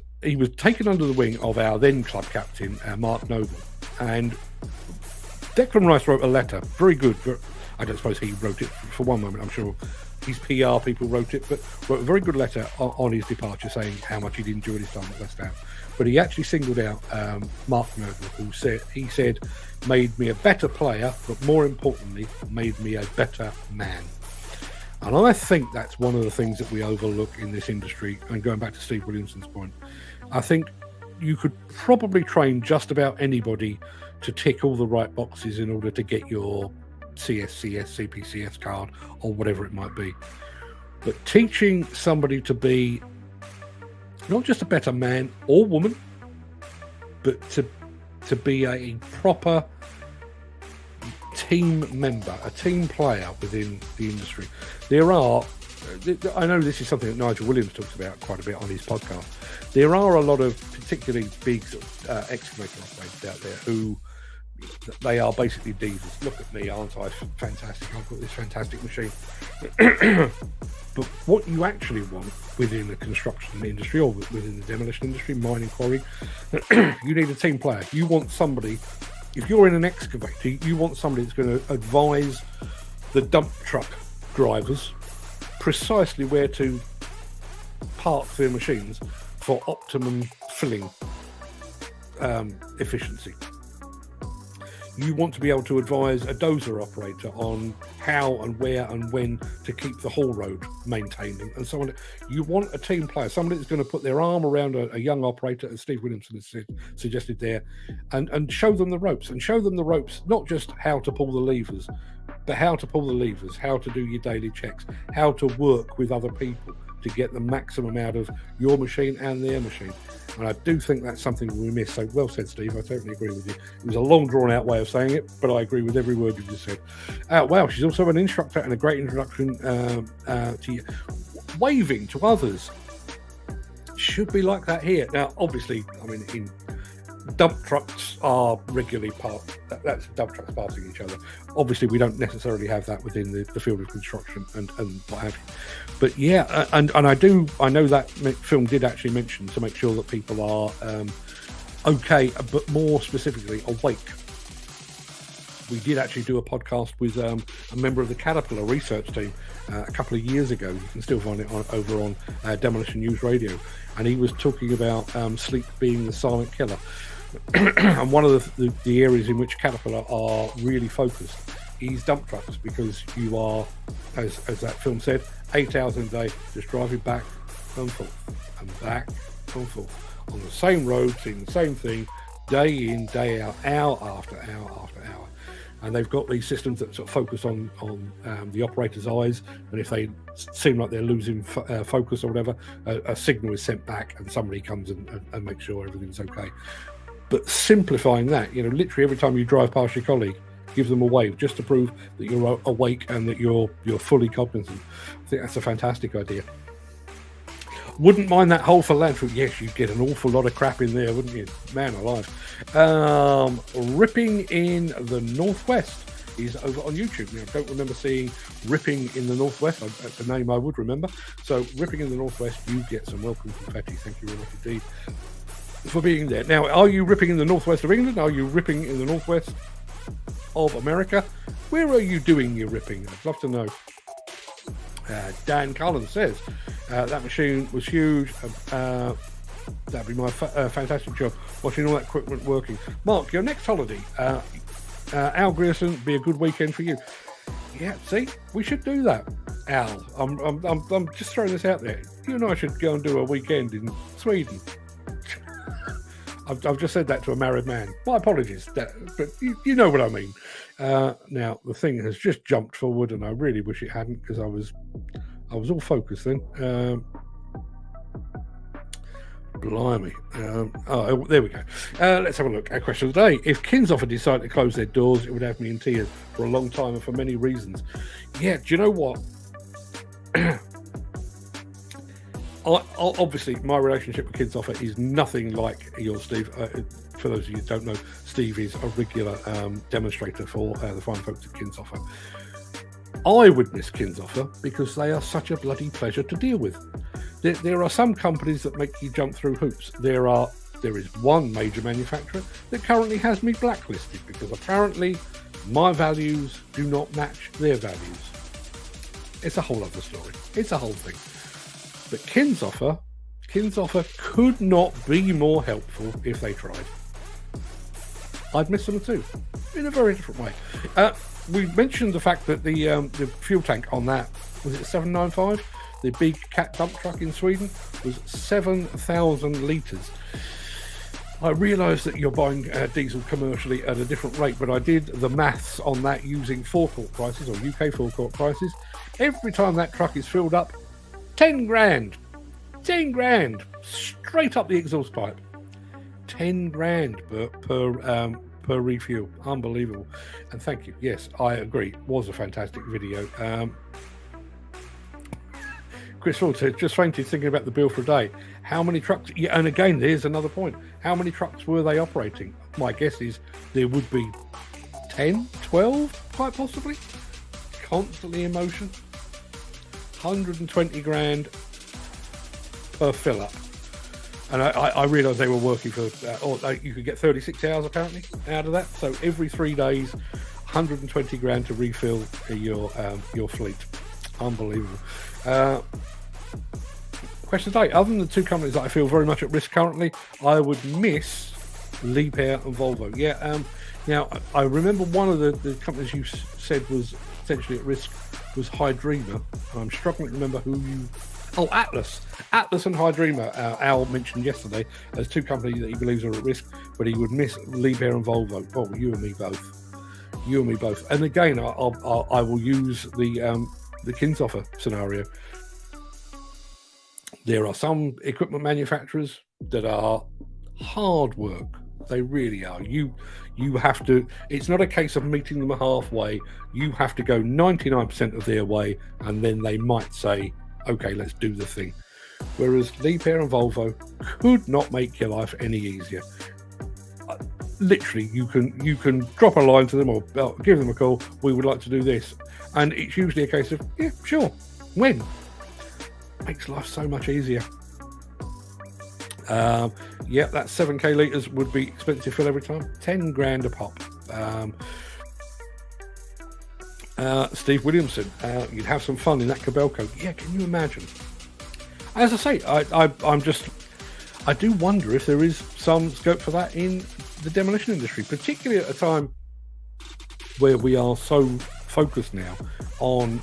taken under the wing of our then club captain, Mark Noble, and Declan Rice wrote a letter, very good. I don't suppose he wrote it for one moment. I'm sure his PR people wrote it, but wrote a very good letter on his departure, saying how much he'd enjoyed his time at West Ham. But he actually singled out Mark Noble, who said, made me a better player, but more importantly, made me a better man. And I think that's one of the things that we overlook in this industry. And going back to Steve Williamson's point, I think you could probably train just about anybody to tick all the right boxes in order to get your CSCS, CPCS card, or whatever it might be. But teaching somebody to be not just a better man or woman, but to be a proper team member, a team player within the industry. I know this is something that Nigel Williams talks about quite a bit on his podcast. There are a lot of particularly big excavator operators out there who they are basically divas. Look at me, aren't I fantastic? I've got this fantastic machine. But what you actually want within the construction industry, or within the demolition industry, mining, quarry, you need a team player. You want somebody If you're in an excavator, you want somebody that's going to advise the dump truck drivers precisely where to park their machines for optimum filling efficiency. You want to be able to advise a dozer operator on how and where and when to keep the haul road maintained and so on. You want a team player, somebody that's going to put their arm around a young operator, as Steve Williamson has suggested there, and show them the ropes, not just how to pull the levers, but how to pull the levers, how to do your daily checks, how to work with other people to get the maximum out of your machine and their machine. And I do think that's something we miss. So well said, Steve. I totally agree with you. It was a long, drawn-out way of saying it, but I agree with every word you just said. Wow, she's also an instructor and a great introduction to you. Waving to others should be like that here. Now, obviously, I mean, in dump trucks are regularly that's dump trucks passing each other. Obviously, we don't necessarily have that within the field of construction and what have you. But yeah, and I know that film did actually mention to make sure that people are okay, but more specifically awake. We did actually do a podcast with a member of the Caterpillar research team a couple of years ago. You can still find it over on Demolition News Radio, and he was talking about sleep being the silent killer. And one of the areas in which Caterpillar are really focused is dump trucks, because you are, as that film said, 8 hours in a day just driving back and forth and back and forth on the same road, seeing the same thing day in, day out, hour after hour after hour. And they've got these systems that sort of focus on the operator's eyes, and if they seem like they're losing focus or whatever, a signal is sent back and somebody comes and makes sure everything's okay. But simplifying that, literally every time you drive past your colleague, give them a wave just to prove that you're awake and that you're fully cognizant. I think that's a fantastic idea. Wouldn't mind that hole for landfill. Yes, you'd get an awful lot of crap in there, wouldn't you? Man alive. Ripping in the Northwest is over on YouTube. Now, I don't remember seeing Ripping in the Northwest. That's a name I would remember. So, Ripping in the Northwest, you get some welcome confetti. Thank you very much indeed for being there. Now, are you ripping in the Northwest of England? Are you ripping in the Northwest of America? Where are you doing your ripping? I'd love to know. Dan Cullen says that machine was huge. That'd be my fantastic job watching all that equipment working. Mark, your next holiday, Al Grierson, be a good weekend for you. Yeah, see, we should do that, Al. I'm just throwing this out there. You and I should go and do a weekend in Sweden. I've just said that to a married man. My apologies, but you know what I mean. Now the thing has just jumped forward, and I really wish it hadn't, because I was all focused then. Blimey. Oh, there we go. Let's have a look. Our question of the day: if Kinsoffer decided to close their doors, it would have me in tears for a long time and for many reasons. Yeah, do you know what? Obviously, my relationship with Kinsoffer is nothing like yours, Steve. For those of you who don't know, Steve is a regular demonstrator for the fine folks at Kinsoffer. I would miss Kinsoffer because they are such a bloody pleasure to deal with. There are some companies that make you jump through hoops. There is one major manufacturer that currently has me blacklisted because apparently my values do not match their values. It's a whole other story. It's a whole thing. But Kinsoffer could not be more helpful if they tried. I'd miss them too, in a very different way. We mentioned the fact that the fuel tank on that, was it 795? The big cat dump truck in Sweden was 7,000 litres. I realise that you're buying diesel commercially at a different rate, but I did the maths on that using forecourt prices, or UK forecourt prices. Every time that truck is filled up, 10 grand, straight up the exhaust pipe. 10 grand per refuel. Unbelievable. And thank you. Yes, I agree. It was a fantastic video. Chris Ford said, just fainted thinking about the bill for a day. How many trucks? Yeah, and again, there's another point. How many trucks were they operating? My guess is there would be 10, 12, quite possibly. Constantly in motion. 120 grand per fill-up. And I realised they were working for, you could get 36 hours apparently out of that. So every 3 days, 120 grand to refill your fleet. Unbelievable. Question today: other than the two companies that I feel very much at risk currently, I would miss Liebherr and Volvo. Yeah. Now I remember one of the companies you said was potentially at risk was Hydrema. I'm struggling to remember who you. Oh, Atlas and Hydrema. Al mentioned yesterday as two companies that he believes are at risk, but he would miss Liebherr and Volvo. Oh, you and me both. And again, I will use the Kinshofer scenario. There are some equipment manufacturers that are hard work. They really are. You have to. It's not a case of meeting them halfway. You have to go 99% of their way, and then they might say, okay, let's do the thing. Whereas Liebherr and Volvo could not make your life any easier. Literally, you can drop a line to them or give them a call. We would like to do this, and it's usually a case of, yeah, sure, when. Makes life so much easier. Yeah, that 7k litres would be expensive fill every time. 10 grand a pop. Steve Williamson, you'd have some fun in that Kobelco. Yeah, can you imagine? As I say, I do wonder if there is some scope for that in the demolition industry, particularly at a time where we are so focused now on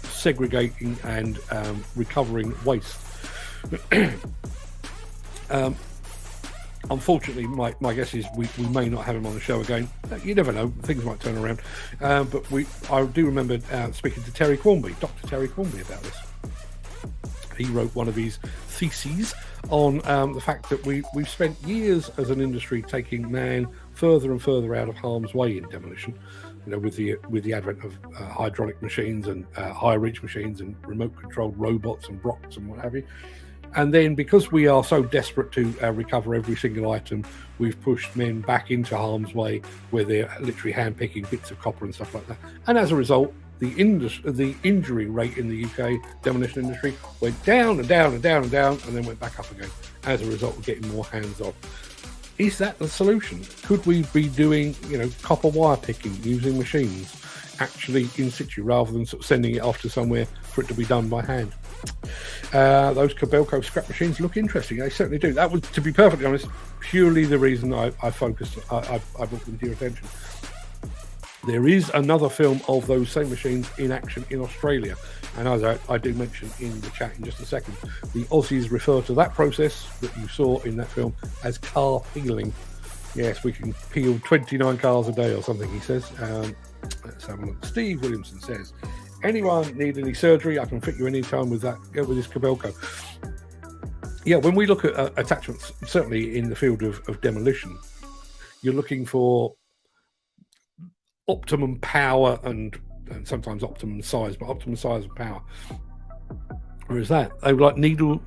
segregating and recovering waste. Unfortunately, my guess is we may not have him on the show again. You never know; things might turn around. But I do remember speaking to Terry Quarmby, Dr. Terry Quarmby, about this. He wrote one of his theses on the fact that we've spent years as an industry taking man further and further out of harm's way in demolition. You know, with the advent of hydraulic machines and high reach machines and remote controlled robots and Brocs and what have you. And then because we are so desperate to recover every single item, we've pushed men back into harm's way where they're literally hand-picking bits of copper and stuff like that. And as a result, the injury rate in the UK demolition industry went down and down and down and down and then went back up again as a result of getting more hands-on. Is that the solution? Could we be doing, copper wire picking using machines actually in situ rather than sort of sending it off to somewhere for it to be done by hand? Those Kobelco scrap machines look interesting. They certainly do. That was, to be perfectly honest, purely the reason I brought them to your attention. There is another film of those same machines in action in Australia, and as I do mention in the chat in just a second, the Aussies refer to that process that you saw in that film as car peeling. Yes, we can peel 29 cars a day or something, he says. Let's have a look. Steve Williamson says, anyone need any surgery? I can fit you anytime with that. Go with this Kobelco. Yeah, when we look at attachments, certainly in the field of demolition, you're looking for optimum power and sometimes optimum size, but optimum size and power. Whereas they were like needle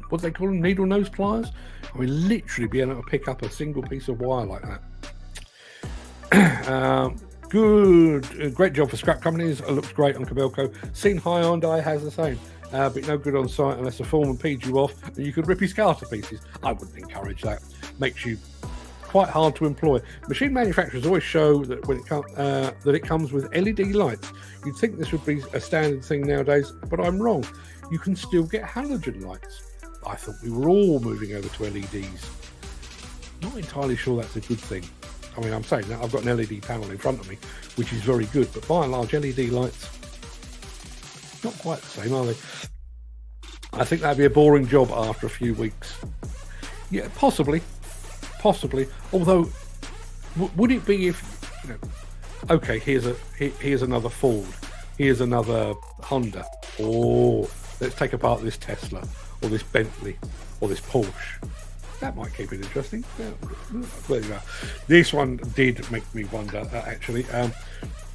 nose pliers. I mean, literally being able to pick up a single piece of wire like that. Great job for scrap companies. It looks great on Kobelco. Seen Hyundai has the same, but no good on site unless the foreman peed you off and you could rip his car to pieces. I wouldn't encourage that. Makes you quite hard to employ. Machine manufacturers always show that when it comes with LED lights. You'd think this would be a standard thing nowadays, but I'm wrong. You can still get halogen lights. I thought we were all moving over to LEDs. Not entirely sure that's a good thing. I mean, I'm saying that I've got an LED panel in front of me, which is very good, but by and large, LED lights, not quite the same, are they? I think that'd be a boring job after a few weeks. Yeah, possibly. Although, would it be if, okay, here's another Ford, here's another Honda, or let's take apart this Tesla, or this Bentley, or this Porsche. That might keep it interesting. Yeah, there you are. This one did make me wonder, actually.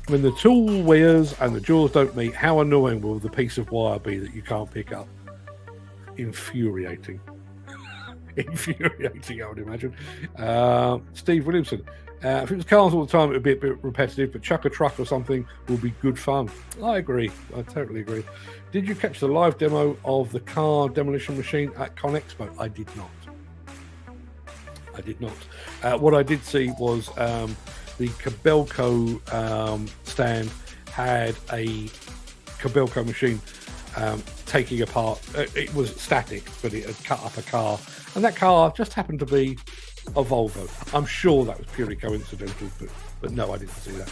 When the tool wears and the jaws don't meet, how annoying will the piece of wire be that you can't pick up? Infuriating. Infuriating, I would imagine. Steve Williamson. If it was cars all the time, it would be a bit repetitive, but chuck a truck or something will be good fun. I agree. I totally agree. Did you catch the live demo of the car demolition machine at ConExpo? I did not. I did not. What I did see was the Kobelco stand had a Kobelco machine taking apart. It was static, but it had cut up a car, and that car just happened to be a Volvo. I'm sure that was purely coincidental, but no, I didn't see that.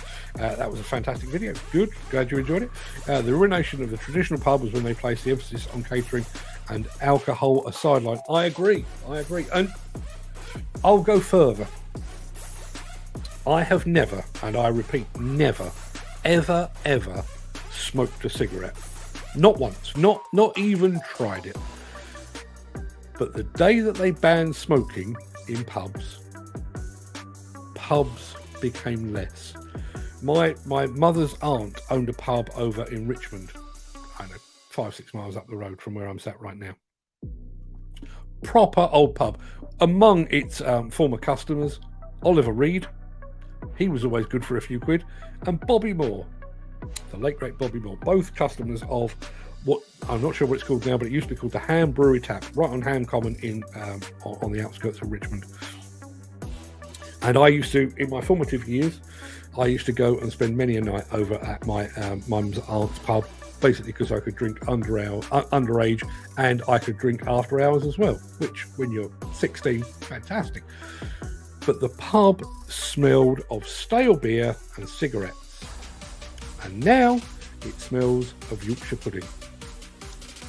That was a fantastic video. Good, glad you enjoyed it. The ruination of the traditional pub was when they placed the emphasis on catering and alcohol a sideline. I agree, and I'll go further. I have never, and I repeat, never, ever smoked a cigarette. Not once, not even tried it. But the day that they banned smoking in pubs became less. My mother's aunt owned a pub over in Richmond, I don't know, 5-6 miles up the road from where I'm sat right now. Proper old pub. Among its former customers, Oliver Reed, he was always good for a few quid, and Bobby Moore, the late great Bobby Moore, both customers of what I'm not sure what it's called now, but it used to be called the Ham Brewery Tap, right on Ham Common on the outskirts of Richmond. And I used to, in my formative years, I used to go and spend many a night over at my mum's aunt's pub, basically because I could drink underage, and I could drink after hours as well, which when you're 16, fantastic. But the pub smelled of stale beer and cigarettes, and now it smells of Yorkshire pudding.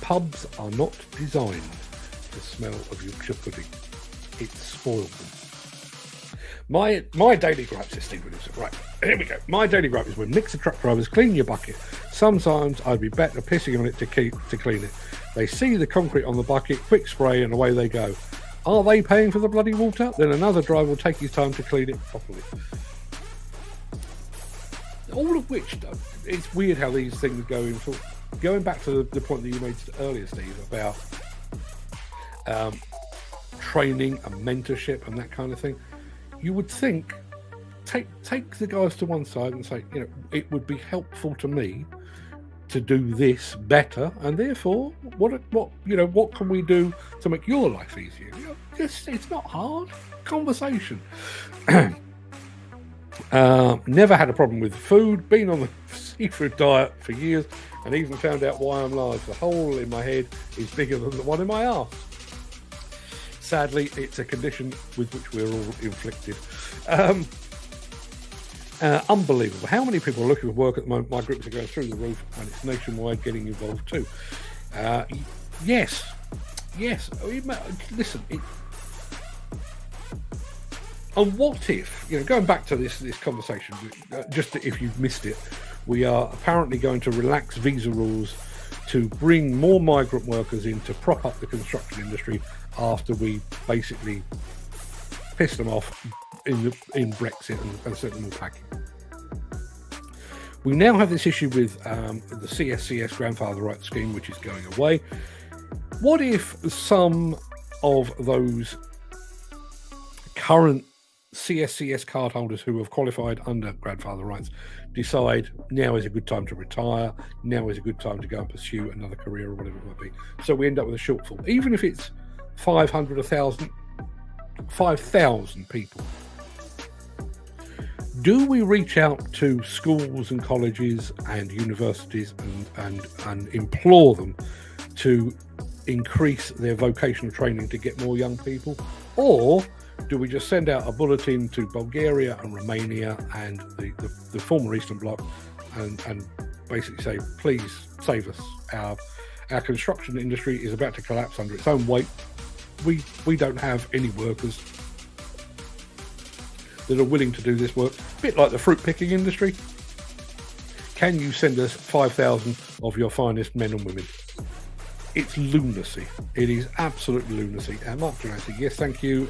Pubs are not designed to smell of Yorkshire pudding. It spoiled them. My daily gripe, says Steve Williamson. Right, here we go. My daily gripe is when mixer truck drivers clean your bucket. Sometimes I'd be better pissing on it to clean it. They see the concrete on the bucket, quick spray, and away they go. Are they paying for the bloody water? Then another driver will take his time to clean it properly. All of which, it's weird how these things go in. Going back to the point that you made earlier, Steve, about training and mentorship and that kind of thing, you would think, take the guys to one side and say, you know, it would be helpful to me to do this better, and therefore, what can we do to make your life easier? You know, it's not hard. Conversation. Never had a problem with food, been on the seafood diet for years, and even found out why I'm large. The hole in my head is bigger than the one in my arse. Sadly, it's a condition with which we're all inflicted. Unbelievable. How many people are looking for work at the moment? My groups are going through the roof, and it's nationwide getting involved too. Yes. Listen, and what if, going back to this conversation, just if you've missed it, we are apparently going to relax visa rules to bring more migrant workers in to prop up the construction industry after we basically pissed them off in Brexit and sent them all packing. We now have this issue with the CSCS grandfather rights scheme, which is going away. What if some of those current CSCS card holders who have qualified under grandfather rights decide now is a good time to retire, now is a good time to go and pursue another career or whatever it might be? So we end up with a shortfall, even if it's 500, 1,000, 5,000 people. Do we reach out to schools and colleges and universities and implore them to increase their vocational training to get more young people? Or do we just send out a bulletin to Bulgaria and Romania and the former Eastern Bloc and basically say, please save us. Our construction industry is about to collapse under its own weight. We don't have any workers that are willing to do this work. A bit like the fruit picking industry. Can you send us 5,000 of your finest men and women? It's lunacy. It is absolute lunacy. Mark Jurassic, yes, thank you.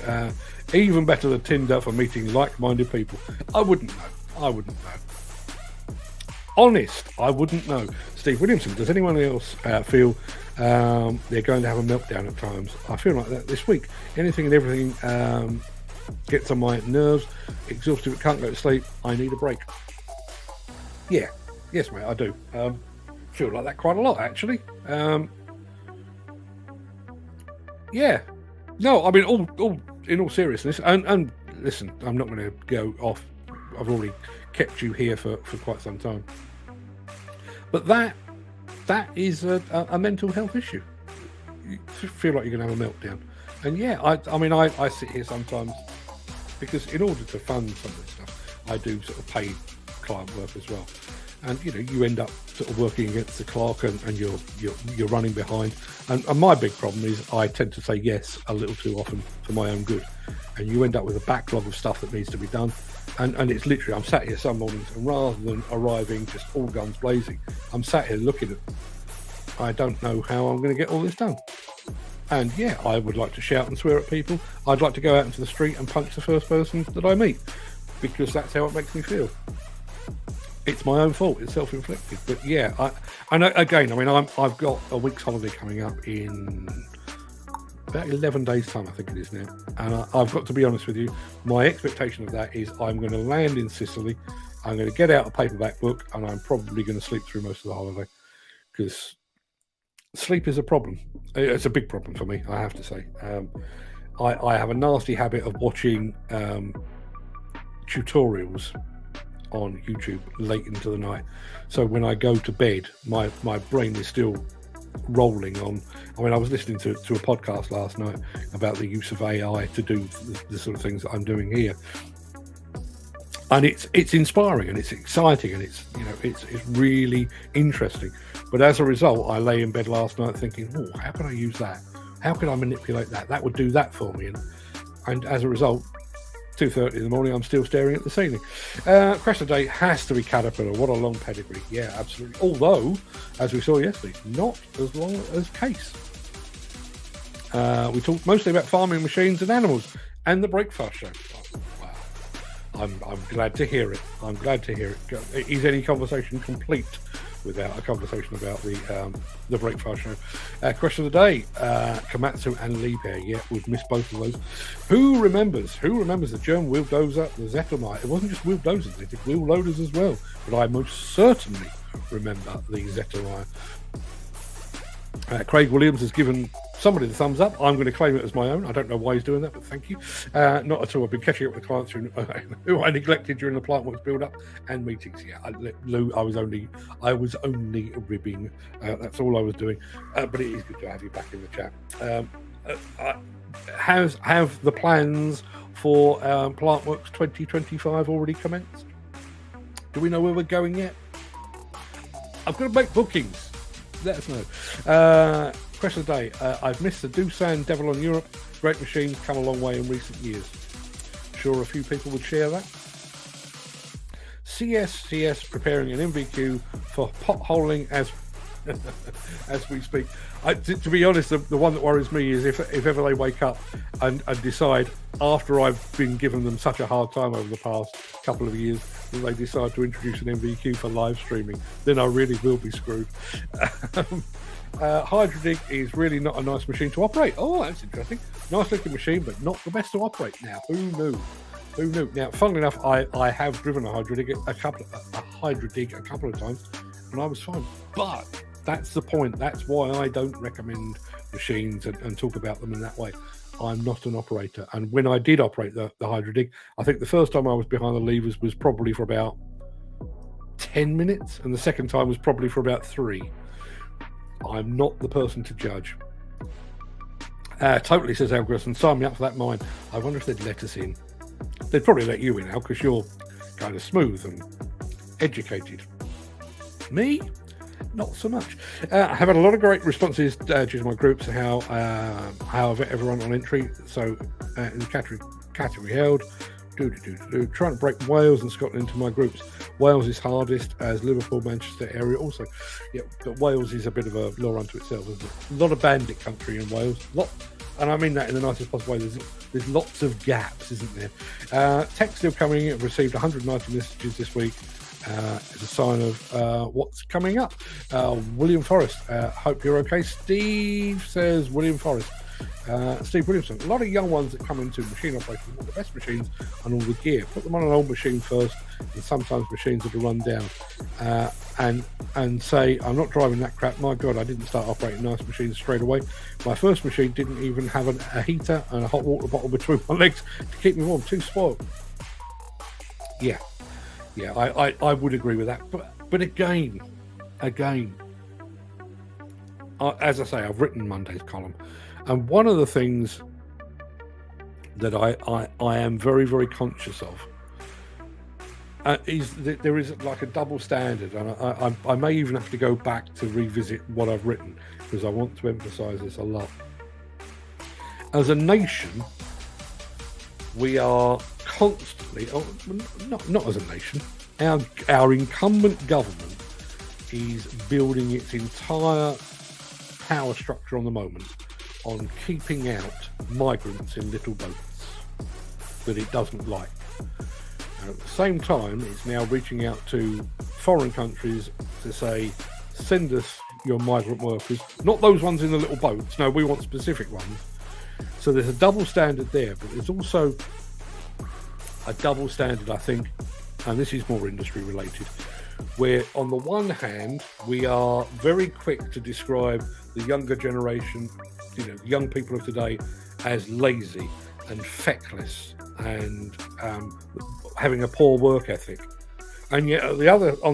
Even better than Tinder for meeting like-minded people. I wouldn't know. Honest, I wouldn't know. Steve Williamson, does anyone else feel they're going to have a meltdown at times? I feel like that this week. Anything and everything gets on my nerves. Exhausted, can't go to sleep. I need a break. Yeah, yes, mate, I do. Feel like that quite a lot, actually. Yeah. No, I mean, all in all seriousness, and listen, I'm not going to go off. I've already kept you here for quite some time. But that is a mental health issue. You feel like you're going to have a meltdown. And yeah, I mean, I sit here sometimes because in order to fund some of this stuff, I do sort of paid client work as well. And you end up sort of working against the clock, and you're running behind. And my big problem is I tend to say yes a little too often for my own good, and you end up with a backlog of stuff that needs to be done. And it's literally, I'm sat here some mornings, and rather than arriving just all guns blazing, I'm sat here looking at, I don't know how I'm going to get all this done. And yeah, I would like to shout and swear at people. I'd like to go out into the street and punch the first person that I meet, because that's how it makes me feel. It's my own fault. It's self-inflicted. But yeah, I've got a week's holiday coming up in about 11 days' time, I think it is now. And I've got to be honest with you, my expectation of that is I'm going to land in Sicily, I'm going to get out a paperback book, and I'm probably going to sleep through most of the holiday, because sleep is a problem. It's a big problem for me, I have to say. I have a nasty habit of watching tutorials on YouTube late into the night. So when I go to bed, my brain is still rolling on. I mean, I was listening to a podcast last night about the use of AI to do the sort of things that I'm doing here. And it's inspiring, and it's exciting, and it's really interesting. But as a result, I lay in bed last night thinking, oh, how can I use that? How can I manipulate that? That would do that for me. And as a result, 2:30 in the morning, I'm still staring at the ceiling. Question of the day has to be Caterpillar. What a long pedigree. Yeah, absolutely. Although, as we saw yesterday, not as long as Case. We talked mostly about farming machines and animals and the Breakfast show. Wow. I'm glad to hear it. I'm glad to hear it. Is any conversation complete without a conversation about the Breakfast show? Question of the day, Komatsu and Liebherr. Yeah, we've missed both of those. Who remembers the German wheel dozer, the Zettelmeier? It wasn't just wheel dozers, they did wheel loaders as well, but I most certainly remember the Zettelmeier. Craig Williams has given somebody the thumbs up. I'm going to claim it as my own. I don't know why he's doing that, but thank you. Not at all. I've been catching up with clients who I neglected during the plant works build-up and meetings. Yeah, I was only ribbing. That's all I was doing. But it is good to have you back in the chat. Have the plans for plant works 2025 already commenced? Do we know where we're going yet? I've got to make bookings. Let us know. Question of the day. I've missed the Doosan Devil on Europe. Great machines, come a long way in recent years. Sure a few people would share that. CS preparing an MVQ for potholing as we speak. To be honest, the one that worries me is if ever they wake up and decide, after I've been giving them such a hard time over the past couple of years, that they decide to introduce an MVQ for live streaming, then I really will be screwed. Hydrodig is really not a nice machine to operate. Oh, that's interesting. Nice looking machine, but not the best to operate. Now, who knew? Now, funnily enough, I have driven a Hydrodig a couple of times, and I was fine. But that's the point. That's why I don't recommend machines and talk about them in that way. I'm not an operator. And when I did operate the Hydrodig, I think the first time I was behind the levers was probably for about 10 minutes, and the second time was probably for about 3. I'm not the person to judge. Totally, says Elgerson. Sign me up for that mine. I wonder if they'd let us in. They'd probably let you in now because you're kind of smooth and educated. Me? Not so much. I have had a lot of great responses due to my groups, how I've everyone on entry. So in the category held, trying to break Wales and Scotland into my groups. Wales is hardest, as Liverpool, Manchester area also. Yeah, but Wales is a bit of a law unto itself, isn't it? A lot of bandit country in Wales. And I mean that in the nicest possible way. There's lots of gaps, isn't there? Text still coming in. I've received 190 messages this week. It's a sign of what's coming up. William Forrest, hope you're okay. Steve says William Forrest. Steve Williamson, a lot of young ones that come into machine operation want the best machines and all the gear. Put them on an old machine first, and sometimes machines that are run down, and say, I'm not driving that crap. My God, I didn't start operating nice machines straight away. My first machine didn't even have a heater and a hot water bottle between my legs to keep me warm. Too spoiled. Yeah, I would agree with that. But again, as I say, I've written Monday's column, and one of the things that I am very, very conscious of is that there is like a double standard, and I may even have to go back to revisit what I've written, because I want to emphasize this a lot. As a nation, we are constantly, not as a nation, our incumbent government is building its entire power structure on the moment on keeping out migrants in little boats that it doesn't like. And at the same time, it's now reaching out to foreign countries to say, send us your migrant workers, not those ones in the little boats. No, we want specific ones. So there's a double standard there, but there's also a double standard, I think, and this is more industry related, where on the one hand, we are very quick to describe the younger generation, the young people of today, as lazy and feckless and having a poor work ethic. And yet on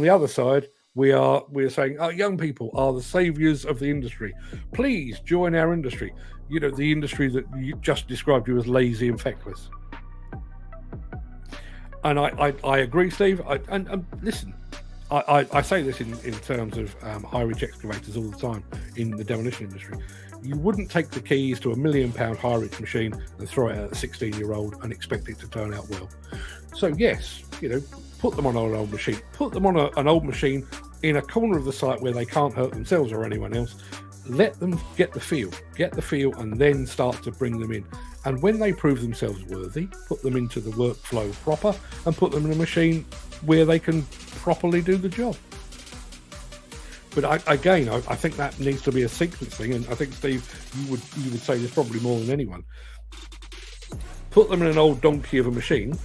the other side, we're saying, young people are the saviors of the industry. Please join our industry. The industry that you just described you as lazy and feckless. And I agree, Steve. And listen, I say this in terms of high-reach excavators all the time in the demolition industry. You wouldn't take the keys to £1 million high-reach machine and throw it at a 16-year-old and expect it to turn out well. So yes, put them on an old machine. Put them on an old machine in a corner of the site where they can't hurt themselves or anyone else. Let them get the feel, and then start to bring them in. And when they prove themselves worthy, put them into the workflow proper and put them in a machine where they can properly do the job. But I think that needs to be a sequence thing, and I think, Steve, you would say this probably more than anyone. Put them in an old donkey of a machine.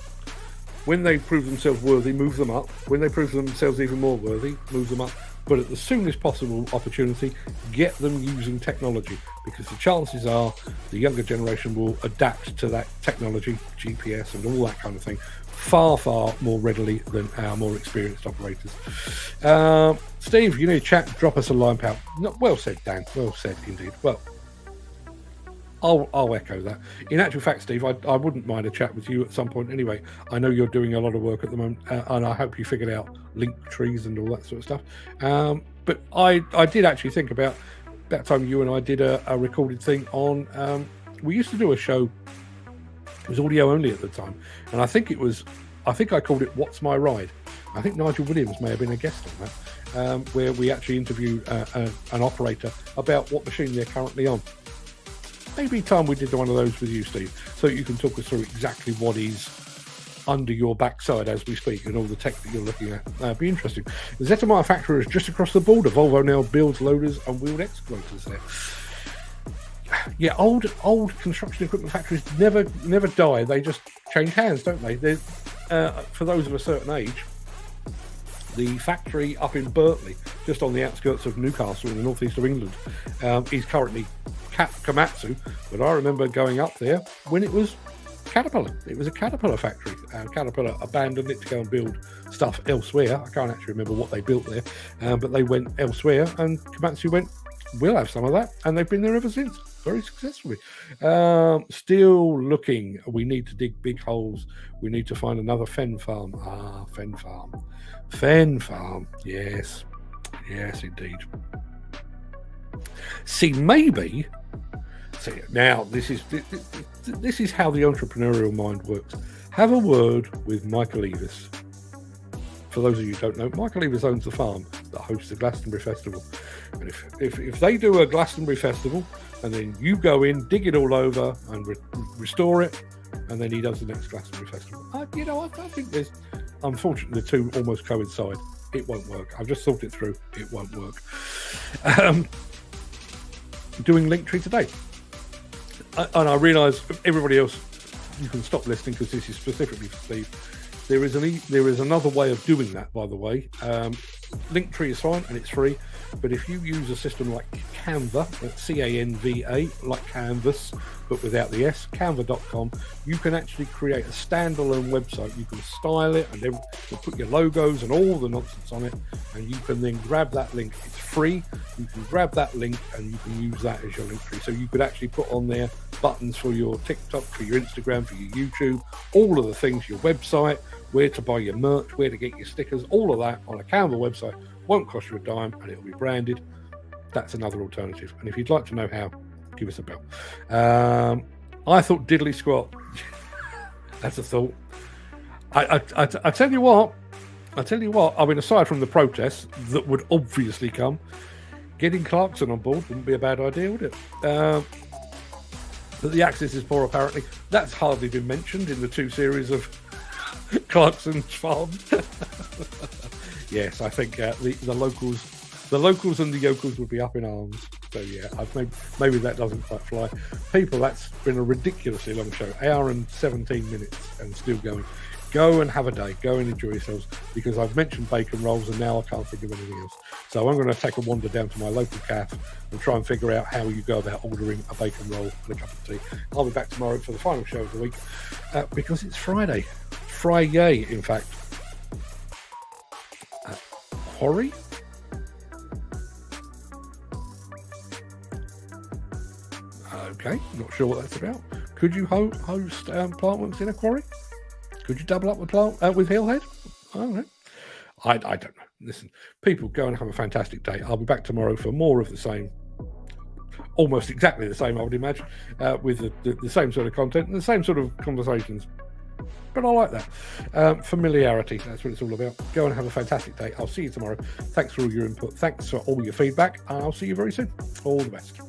When they prove themselves worthy, move them up. When they prove themselves even more worthy, move them up. But at the soonest possible opportunity, get them using technology, because the chances are the younger generation will adapt to that technology, GPS and all that kind of thing, far, far more readily than our more experienced operators. Steve, you need to chat, drop us a line, pal. Well said, Dan. Well said indeed. Well, I'll echo that. In actual fact, Steve, I wouldn't mind a chat with you at some point anyway. I know you're doing a lot of work at the moment, and I hope you figured out link trees and all that sort of stuff. But I did actually think about that time you and I did a recorded thing on, we used to do a show, it was audio only at the time, and I think I called it What's My Ride? I think Nigel Williams may have been a guest on that, where we actually interviewed an operator about what machine they're currently on. Maybe time we did one of those with you, Steve, so you can talk us through exactly what is under your backside as we speak and all the tech that you're looking at. It'd be interesting. The Zeta manufacturer is just across the border. Volvo now builds loaders and wheeled excavators there. Yeah, old construction equipment factories never die. They just change hands, don't they? For those of a certain age, the factory up in Burtley, just on the outskirts of Newcastle in the northeast of England, is currently Komatsu, but I remember going up there when it was Caterpillar. It was a Caterpillar factory. Caterpillar abandoned it to go and build stuff elsewhere. I can't actually remember what they built there, but they went elsewhere, and Komatsu went, we'll have some of that, and they've been there ever since, very successfully. Still looking. We need to dig big holes. We need to find another fen farm. Fen farm. Yes indeed. See, maybe. See, now this is how the entrepreneurial mind works. Have a word with Michael Eavis. For those of you who don't know, Michael Eavis owns the farm that hosts the Glastonbury Festival. And if they do a Glastonbury Festival, and then you go in, dig it all over, and restore it, and then he does the next Glastonbury Festival. I think there's, unfortunately, the two almost coincide. It won't work. I've just thought it through. It won't work. Doing Linktree today. and I realise everybody else, you can stop listening because this is specifically for Steve. There is another way of doing that, by the way. Linktree is fine and it's free, but if you use a system like Canva, that's C-A-N-V-A, like Canvas, but without the S, canva.com, you can actually create a standalone website. You can style it and you'll put your logos and all the nonsense on it, and you can then grab that link. It's free. You can grab that link and you can use that as your Linktree. So you could actually put on there buttons for your TikTok, for your Instagram, for your YouTube, all of the things, your website, where to buy your merch, where to get your stickers, all of that on a Canva website. Won't cost you a dime and it'll be branded. That's another alternative. And if you'd like to know how, give us a bell. I thought diddly squat. That's a thought. I tell you what. I mean, aside from the protests that would obviously come, getting Clarkson on board wouldn't be a bad idea, would it? But the axis is poor, apparently. That's hardly been mentioned in the 2 series of Clarkson's farm. Yes, I think the locals and the yokels would be up in arms. So yeah, maybe that doesn't quite fly. People, that's been a ridiculously long show, hour and 17 minutes and still going. Go and have a day. Go and enjoy yourselves, because I've mentioned bacon rolls and now I can't think of anything else. So I'm going to take a wander down to my local cafe and try and figure out how you go about ordering a bacon roll and a cup of tea. I'll be back tomorrow for the final show of the week because it's Friday. Friday, in fact. Quarry? Okay, not sure what that's about. Could you host Plantworks in a quarry? Could you double up with with Hillhead? I don't know. I don't know. Listen, people, go and have a fantastic day. I'll be back tomorrow for more of the same. Almost exactly the same, I would imagine, with the same sort of content and the same sort of conversations. But I like that. Familiarity, that's what it's all about. Go and have a fantastic day. I'll see you tomorrow. Thanks for all your input. Thanks for all your feedback. And I'll see you very soon. All the best.